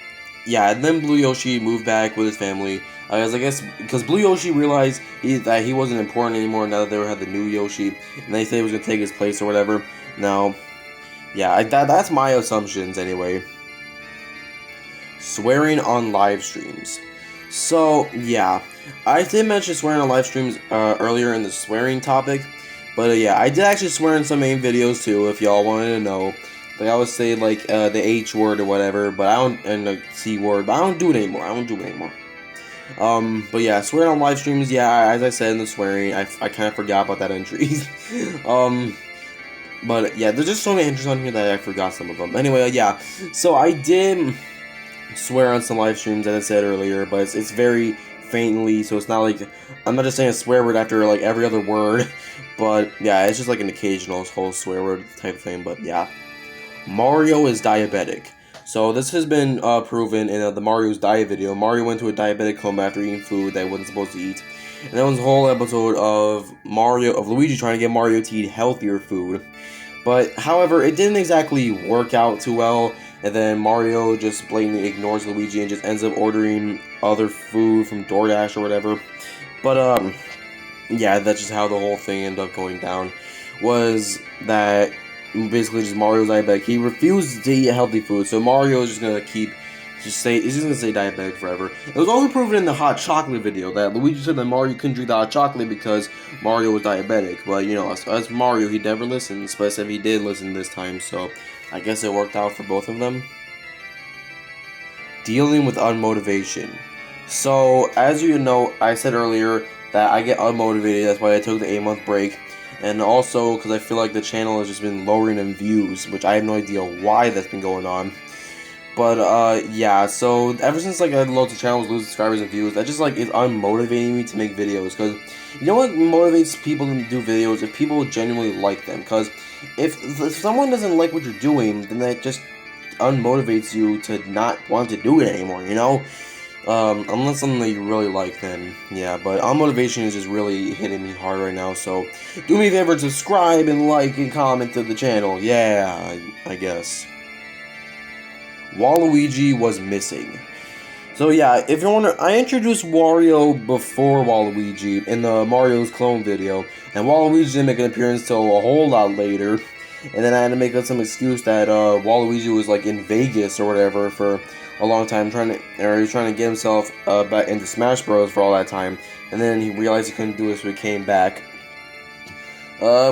yeah, and then Blue Yoshi moved back with his family. I guess because Blue Yoshi realized that he wasn't important anymore now that they had the new Yoshi, and they said he was gonna take his place or whatever. Now, yeah, that's my assumptions anyway. Swearing on live streams. So yeah, I did mention swearing on live streams earlier in the swearing topic. But yeah, I did actually swear in some main videos too, if y'all wanted to know. Like I would say like the H word or whatever, but I don't, and the C word, but I don't do it anymore. But yeah, swearing on live streams, yeah, as I said in the swearing, I kind of forgot about that entry. But yeah, there's just so many entries on here that I forgot some of them. Anyway, yeah, so I did swear on some live streams, as I said earlier, but it's very faintly, so it's not like, I'm not just saying a swear word after like every other word, but yeah, it's just like an occasional whole swear word type of thing. But yeah, Mario is diabetic. So this has been proven in the Mario's diet video. Mario went to a diabetic coma after eating food that he wasn't supposed to eat, and that was a whole episode of Luigi trying to get Mario to eat healthier food. But however, it didn't exactly work out too well. And then Mario just blatantly ignores Luigi and just ends up ordering other food from DoorDash or whatever. But, yeah, that's just how the whole thing ended up going down. Was that basically just Mario's diabetic. He refused to eat healthy food, so Mario is just gonna he's just gonna say diabetic forever. It was also proven in the hot chocolate video that Luigi said that Mario couldn't drink the hot chocolate because Mario was diabetic. But, you know, as Mario, he never listens, but he did listen this time, so I guess it worked out for both of them. Dealing with unmotivation. So, as you know, I said earlier that I get unmotivated, that's why I took the 8-month break. And also, because I feel like the channel has just been lowering in views, which I have no idea why that's been going on. But, yeah, so ever since, like, I lost the channel, lose subscribers and views, that just, like, is unmotivating me to make videos. Because, you know what motivates people to do videos? If people genuinely like them. Because if someone doesn't like what you're doing, then that just unmotivates you to not want to do it anymore, you know? Unless something that you really like, then, yeah. But unmotivation is just really hitting me hard right now, so do me a favor, subscribe and like and comment to the channel. Yeah, I guess. Waluigi was missing. So yeah, if you're wondering, I introduced Wario before Waluigi in the Mario's clone video, and Waluigi didn't make an appearance till a whole lot later, and then I had to make up some excuse that Waluigi was like in Vegas or whatever for a long time, he was trying to get himself back into Smash Bros for all that time, and then he realized he couldn't do it, so he came back.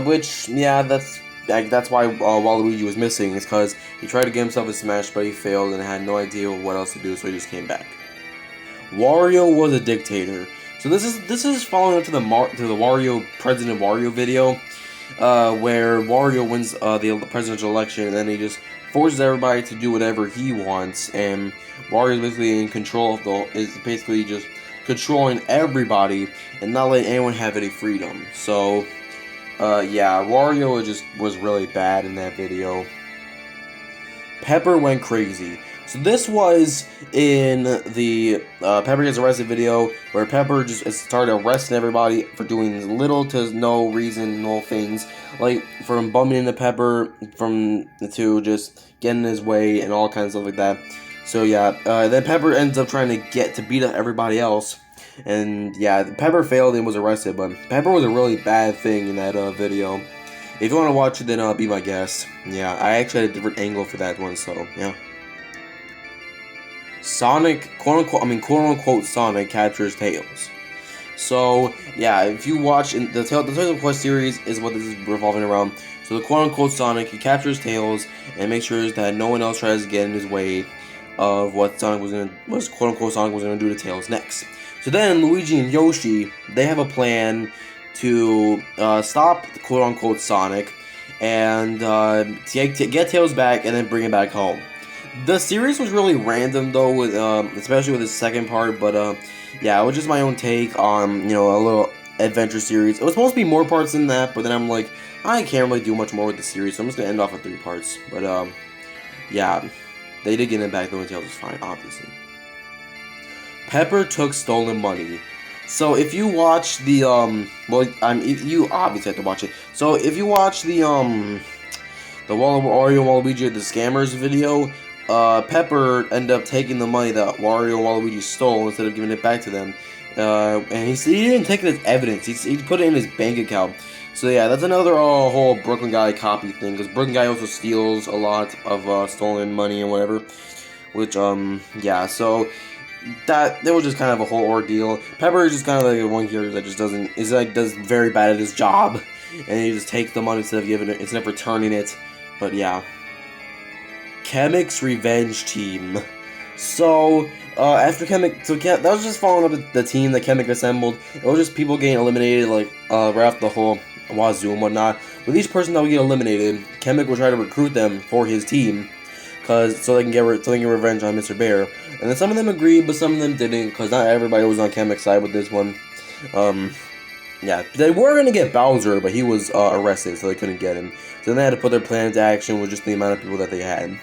Which, yeah, that's why Waluigi was missing, is because he tried to get himself a Smash, but he failed and had no idea what else to do, so he just came back. Wario was a dictator. So this is following up to the President Wario video, where Wario wins the presidential election, and then he just forces everybody to do whatever he wants, and Wario is basically in control of basically just controlling everybody and not letting anyone have any freedom. So, yeah, Wario was really bad in that video. Pepper went crazy. So this was in the Pepper Gets Arrested video, where Pepper just started arresting everybody for doing little to no reason, no things, like from bumping into Pepper, to just getting in his way and all kinds of stuff like that. So yeah, then Pepper ends up trying to beat up everybody else, and yeah, Pepper failed and was arrested, but Pepper was a really bad thing in that video. If you want to watch it, then be my guest. Yeah, I actually had a different angle for that one, so yeah. Sonic, quote unquote, Sonic captures Tails. So yeah, if you watch the Tales of Quest series is what this is revolving around. So the quote unquote Sonic, he captures Tails and makes sure that no one else tries to get in his way of what quote unquote Sonic was gonna do to Tails next. So then Luigi and Yoshi, they have a plan to stop quote unquote Sonic and get Tails back and then bring it back home. The series was really random though, with especially with the second part, but yeah, it was just my own take on, a little adventure series. It was supposed to be more parts than that, but then I'm like, I can't really do much more with the series, so I'm just gonna end off with 3 parts. But yeah, they did get it back though, and Tails was fine, obviously. Pepper took stolen money. So if you watch the you obviously have to watch it. So if you watch the Wario and Waluigi the scammers video, Pepper ended up taking the money that Wario and Waluigi stole instead of giving it back to them. And he didn't take it as evidence. He put it in his bank account. So yeah, that's another whole Brooklyn guy copy thing, because Brooklyn guy also steals a lot of stolen money and whatever. Which yeah, so that was just kind of a whole ordeal. Pepper is just kind of like one character that just does very bad at his job, and he just takes the money instead of returning it. But yeah. Chemic's revenge team. So after that was just following up the team that Chemic assembled. It was just people getting eliminated, like right off the whole wazoo and whatnot. With each person that would get eliminated, Chemic would try to recruit them for his team, so they can get revenge on Mr. Bear. And then some of them agreed, but some of them didn't, because not everybody was on Chemic's side with this one. Yeah, they were gonna get Bowser, but he was arrested, so they couldn't get him. So then they had to put their plan into action with just the amount of people that they had.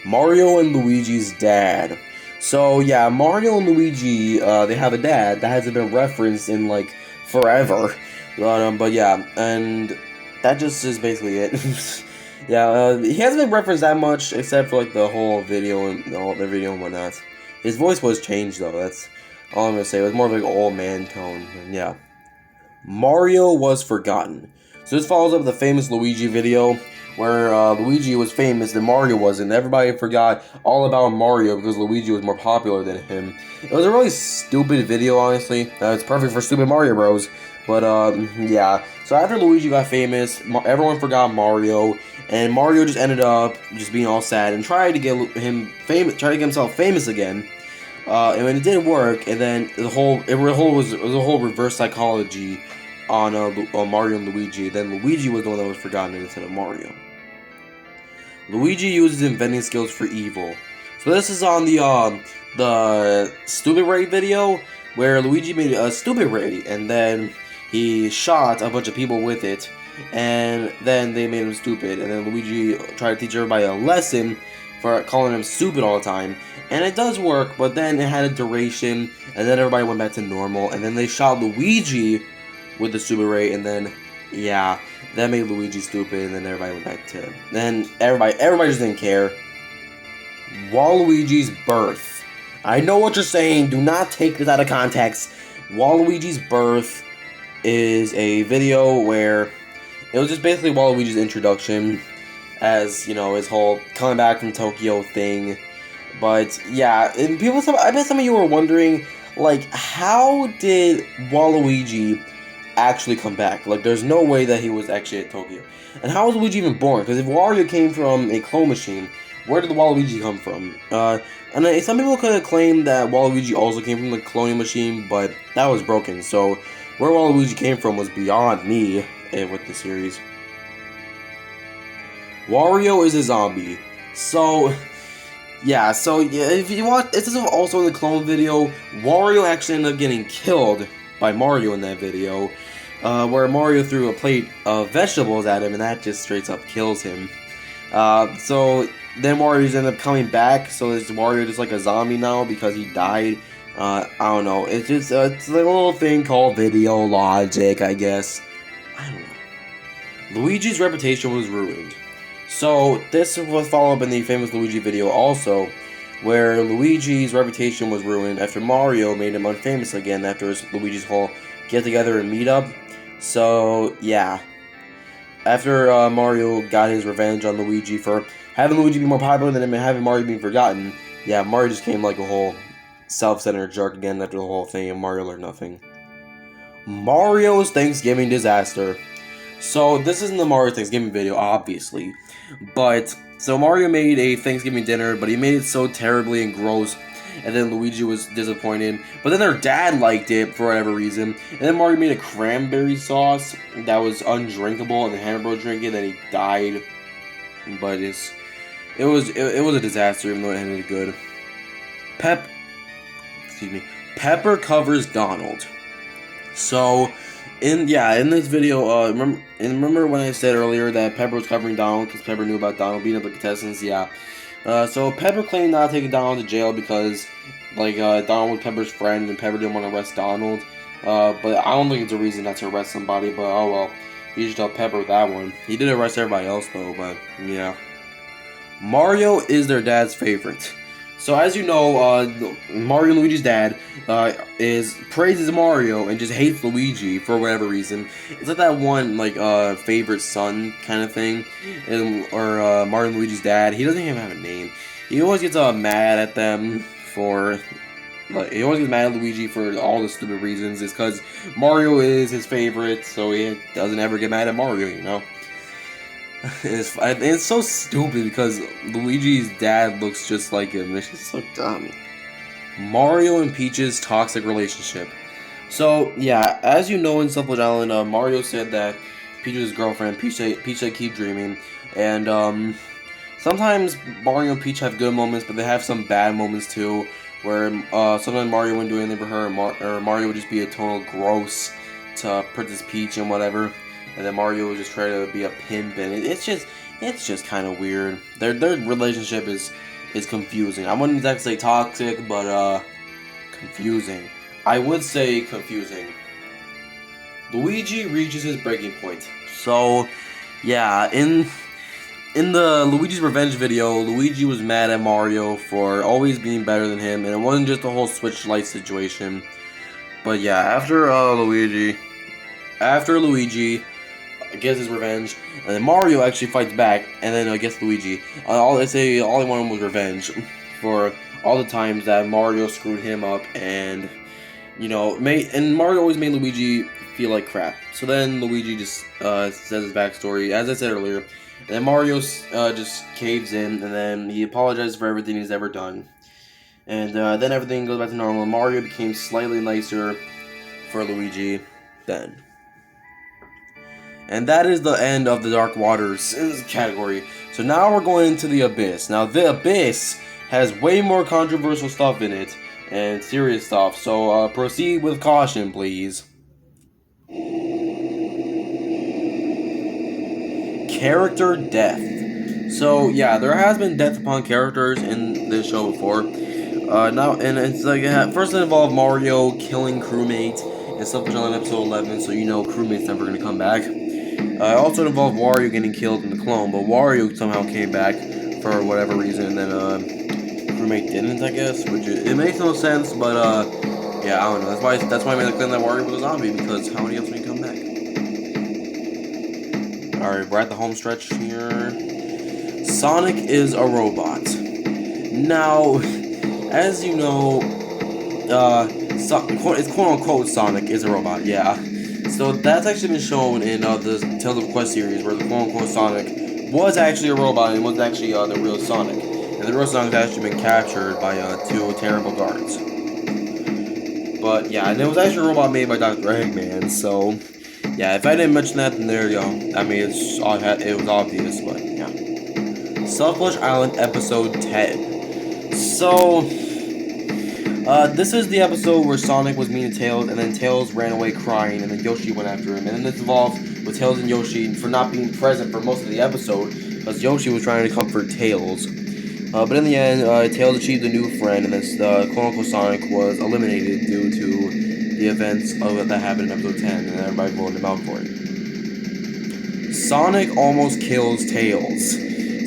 Mario and Luigi's dad. So yeah, Mario and Luigi, they have a dad that hasn't been referenced in like forever. But yeah, and that just is basically it. Yeah, he hasn't been referenced that much except for like the whole video and whatnot. His voice was changed though. That's all I'm gonna say. It was more of like an old man tone. And yeah, Mario was forgotten. So this follows up the famous Luigi video, where Luigi was famous and Mario wasn't. Everybody forgot all about Mario because Luigi was more popular than him. It was a really stupid video, honestly. It's perfect for StupidMarioBros. But yeah. So after Luigi got famous, everyone forgot Mario, and Mario just ended up just being all sad and tried to get himself famous again. And when it didn't work, and then it was a whole reverse psychology on Mario and Luigi. Then Luigi was the one that was forgotten instead of Mario. Luigi uses inventing skills for evil. So this is on the Stupid Ray video, where Luigi made a Stupid Ray, and then he shot a bunch of people with it, and then they made him stupid, and then Luigi tried to teach everybody a lesson for calling him stupid all the time. And it does work, but then it had a duration, and then everybody went back to normal, and then they shot Luigi with the Stupid Ray, and then, yeah, that made Luigi stupid, and then everybody went back to... Then everybody just didn't care. Waluigi's birth. I know what you're saying, do not take this out of context. Waluigi's birth is a video where it was just basically Waluigi's introduction, as, his whole coming back from Tokyo thing. But, yeah, and I bet some of you were wondering, like, how did Waluigi actually come back? Like, there's no way that he was actually at Tokyo. And how was Luigi even born? Because if Wario came from a clone machine, where did Waluigi come from? And some people could have claimed that Waluigi also came from the cloning machine, but that was broken. So, where Waluigi came from was beyond me with the series. Wario is a zombie. So, yeah, if you watch, this is also in the clone video, Wario actually ended up getting killed by Mario in that video, where Mario threw a plate of vegetables at him, and that just straight up kills him. So then Wario just ended up coming back, so is Wario just like a zombie now because he died? I don't know, it's just, it's like a little thing called video logic, I guess. I don't know. Luigi's reputation was ruined. So this was followed up in the famous Luigi video also, where Luigi's reputation was ruined after Mario made him unfamous again after Luigi's whole get together and meet up. So yeah, after Mario got his revenge on Luigi for having Luigi be more popular than him and having Mario being forgotten, Yeah, Mario just came like a whole self-centered jerk again after the whole thing, and Mario learned nothing. Mario's Thanksgiving disaster. So this isn't the Mario Thanksgiving video, obviously, but so Mario made a Thanksgiving dinner, but he made it so terribly and gross, and then Luigi was disappointed. But then their dad liked it for whatever reason, and then Mario made a cranberry sauce that was undrinkable, and then Hannibal drank it, and then he died. But it was a disaster, even though it ended good. Pepper covers Donald. So, in this video, remember when I said earlier that Pepper was covering Donald because Pepper knew about Donald beating up the contestants? Yeah. So Pepper claimed not taking Donald to jail because, Donald was Pepper's friend and Pepper didn't want to arrest Donald. But I don't think it's a reason not to arrest somebody. But oh well, you should tell Pepper that one. He did arrest everybody else though. But yeah. Mario is their dad's favorite. So as you know, Mario and Luigi's dad praises Mario and just hates Luigi for whatever reason. It's like that one favorite son kind of thing, or Mario and Luigi's dad. He doesn't even have a name. He always gets mad at them for he always gets mad at Luigi for all the stupid reasons. It's because Mario is his favorite, so he doesn't ever get mad at Mario, you know. It's so stupid because Luigi's dad looks just like him. It's just so dumb. Mario and Peach's toxic relationship. So, yeah, as you know in Stuffed Island, Mario said that Peach was his girlfriend. Peach said keep dreaming. And sometimes Mario and Peach have good moments, but they have some bad moments too. Where sometimes Mario wouldn't do anything for her, or Mario would just be a total gross to Princess Peach and whatever. And then Mario would just try to be a pimp, and it's just kind of weird. Their relationship is confusing. I wouldn't exactly say toxic, but confusing. I would say confusing. Luigi reaches his breaking point. So, yeah, in the Luigi's Revenge video, Luigi was mad at Mario for always being better than him, and it wasn't just the whole Switch Lite situation. But yeah, after Luigi gets his revenge, and then Mario actually fights back, and then gets Luigi. All he wanted was revenge for all the times that Mario screwed him up, and Mario always made Luigi feel like crap. So then Luigi just says his backstory, as I said earlier, and then Mario just caves in, and then he apologizes for everything he's ever done, and then everything goes back to normal. Mario became slightly nicer for Luigi then. And that is the end of the Dark Waters category. So now we're going into the Abyss. Now the Abyss has way more controversial stuff in it and serious stuff. So proceed with caution, please. Character death. So yeah, there has been death upon characters in this show before. First it involved Mario killing crewmate in Stuffed Island episode 11. So crewmate's never gonna come back. Also involved Wario getting killed in the clone, but Wario somehow came back for whatever reason, and then crewmate didn't, I guess, which it makes no sense, but yeah, I don't know. That's why I made the claim that Wario was a zombie, because how many else can come back? Alright, we're at the home stretch here. Sonic is a robot. Now, as you know, it's quote-unquote Sonic is a robot, yeah. So that's actually been shown in the Tales of Quest series, where the quote-unquote Sonic was actually a robot and was actually the real Sonic. And the real Sonic has actually been captured by two terrible guards. But yeah, and it was actually a robot made by Dr. Eggman, so yeah, if I didn't mention that, then there you go. I mean, it was obvious, but yeah. Stuffed Island Episode 10. So, this is the episode where Sonic was mean to Tails, and then Tails ran away crying, and then Yoshi went after him. And then this involved with Tails and Yoshi for not being present for most of the episode, because Yoshi was trying to comfort Tails. But in the end, Tails achieved a new friend, and this quote-unquote Sonic was eliminated due to the events that happened in episode 10, and everybody voted him out for it. Sonic almost kills Tails.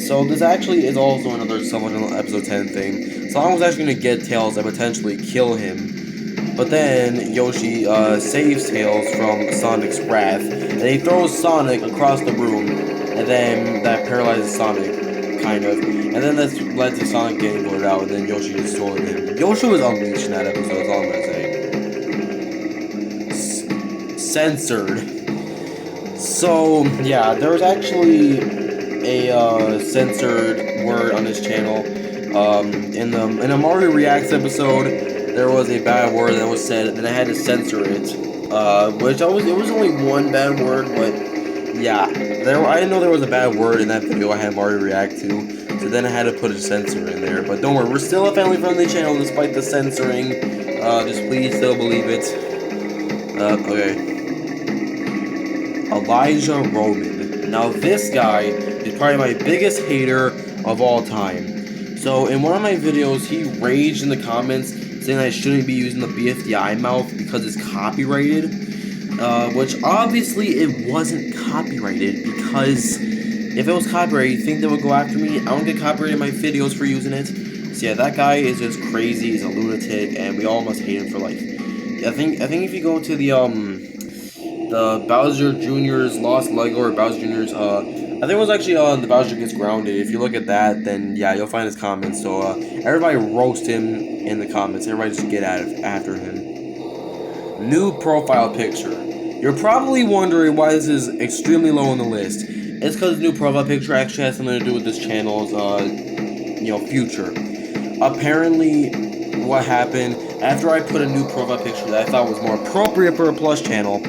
So this actually is also another somewhat episode 10 thing. Sonic was actually going to get Tails and potentially kill him, but then Yoshi saves Tails from Sonic's wrath, and he throws Sonic across the room, and then that paralyzes Sonic, kind of. And then that's led to Sonic getting voted out, and then Yoshi just destroyed him. Yoshi was unleashed in that episode, that's all I'm gonna say. Censored. So, yeah, there was actually a censored word on this channel. In a Mario Reacts episode, there was a bad word that was said, and then I had to censor it. It was only one bad word, but yeah, I didn't know there was a bad word in that video I had Mario react to, so then I had to put a censor in there. But don't worry, we're still a family-friendly channel despite the censoring. Just please still believe it. Okay. Elijah Roman. Now this guy is probably my biggest hater of all time. So in one of my videos, he raged in the comments saying I shouldn't be using the BFDI mouth because it's copyrighted. Which obviously it wasn't copyrighted, because if it was copyrighted, you think they would go after me? I don't get copyrighted in my videos for using it. So yeah, that guy is just crazy, he's a lunatic, and we all must hate him for life. I think if you go to the Bowser Jr.'s Lost Lego, or Bowser Jr.'s, I think it was actually the Bowser Gets Grounded. If you look at that, then yeah, you'll find his comments. So everybody roast him in the comments. Everybody just get after him. New profile picture. You're probably wondering why this is extremely low on the list. It's because the new profile picture actually has something to do with this channel's, future. Apparently, what happened, after I put a new profile picture that I thought was more appropriate for a Plus channel,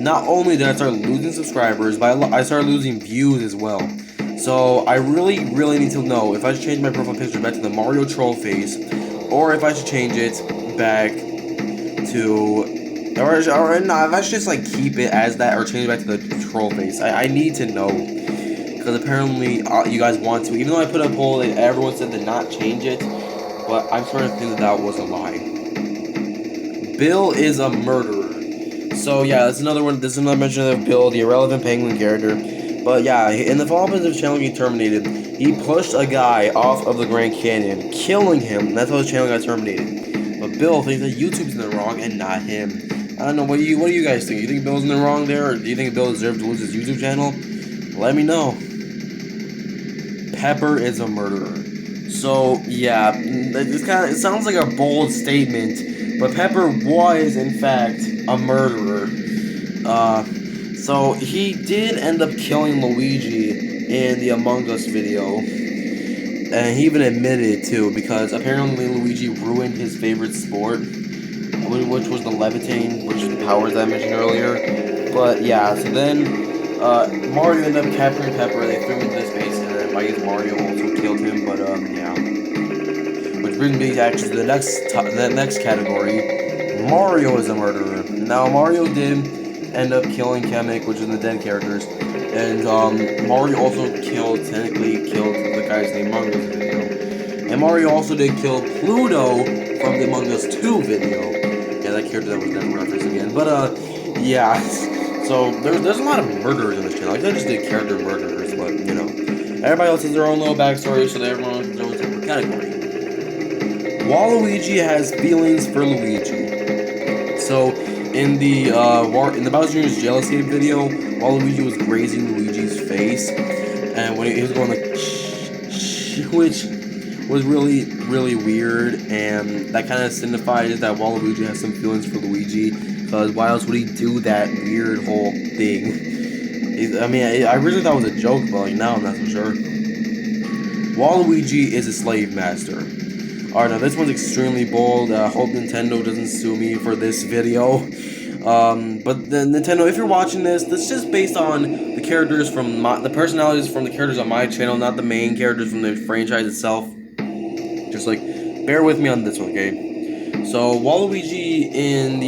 not only did I start losing subscribers, but I started losing views as well. So, I really need to know if I should change my profile picture back to the Mario troll face, or if I should change it back to... Or no, if I should just like keep it as that, or change it back to the troll face. I need to know, because apparently you guys want to. Even though I put a poll, everyone said to not change it, but I'm starting to think that was a lie. Bill is a murderer. So yeah, that's another one. This is another mention of Bill, the irrelevant penguin character. But yeah, in the follow-up of his channel getting terminated, he pushed a guy off of the Grand Canyon, killing him. And that's how his channel got terminated. But Bill thinks that YouTube's in the wrong and not him. I don't know, what do you guys think? You think Bill's in the wrong there, or do you think Bill deserves to lose his YouTube channel? Let me know. Pepper is a murderer. So, yeah, it sounds like a bold statement, but Pepper was, in fact, a murderer. So he did end up killing Luigi in the Among Us video, and he even admitted it too, because apparently Luigi ruined his favorite sport, which was the levitating, which is the powers I mentioned earlier. But yeah, so then Mario ended up capturing Pepper. They threw him into space, and then I guess Mario also killed him. But yeah, which brings me actually to the next category. Mario is a murderer. Now Mario did end up killing Kamek, which is the dead characters, and Mario also technically killed the guy's name Among Us video, and Mario also did kill Pluto from the Among Us 2 video. That character that was never referenced again. But yeah. So there's a lot of murderers in this channel. Like, I just did character murderers, but you know, everybody else has their own little backstory, so everyone has their own separate category. Waluigi has feelings for Luigi. So in the Bowser Jr.'s jail escape video, Waluigi was grazing Luigi's face, and when he was going like which was really weird, and that kind of signifies that Waluigi has some feelings for Luigi, because why else would he do that weird whole thing? I mean, I originally thought it was a joke, but like now I'm not so sure. Waluigi is a slave master. Alright, now this one's extremely bold. Hope Nintendo doesn't sue me for this video. But the Nintendo, if you're watching this is just based on the characters from the personalities from the characters on my channel, not the main characters from the franchise itself. Just like, bear with me on this one, okay? So Waluigi in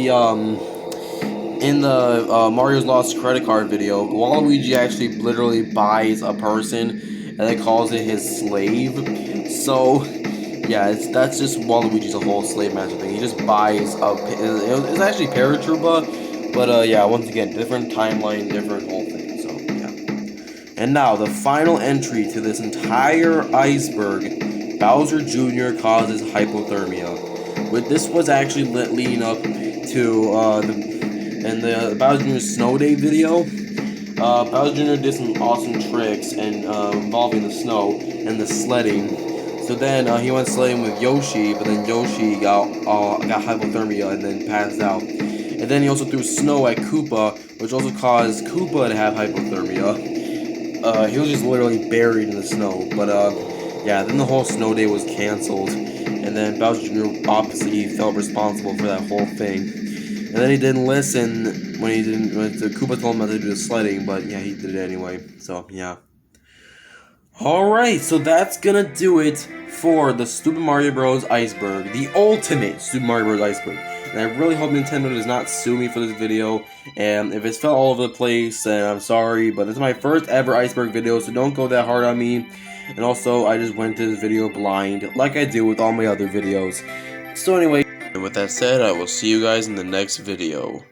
the Mario's Lost credit card video, Waluigi actually literally buys a person, and they calls it his slave. So yeah, that's just Waluigi's a whole slave master thing. He just buys it's actually Paratroopa, but yeah, once again, different timeline, different whole thing. So yeah. And now the final entry to this entire iceberg. Bowser Jr. causes hypothermia. This was actually leading up to the Bowser Jr. Snow Day video. Bowser Jr. did some awesome tricks and involving the snow and the sledding. So then he went sledding with Yoshi, but then Yoshi got hypothermia and then passed out. And then he also threw snow at Koopa, which also caused Koopa to have hypothermia. He was just literally buried in the snow. But yeah, then the whole snow day was canceled, and then Bowser Jr. obviously felt responsible for that whole thing. And then he didn't listen when the Koopa told him not to do the sledding, but yeah, he did it anyway. So yeah. Alright, so that's gonna do it for the Stupid Mario Bros. Iceberg, the ultimate Super Mario Bros. Iceberg. And I really hope Nintendo does not sue me for this video, and if it's fell all over the place, then I'm sorry, but this is my first ever Iceberg video, so don't go that hard on me. And also, I just went to this video blind, like I do with all my other videos. So anyway, and with that said, I will see you guys in the next video.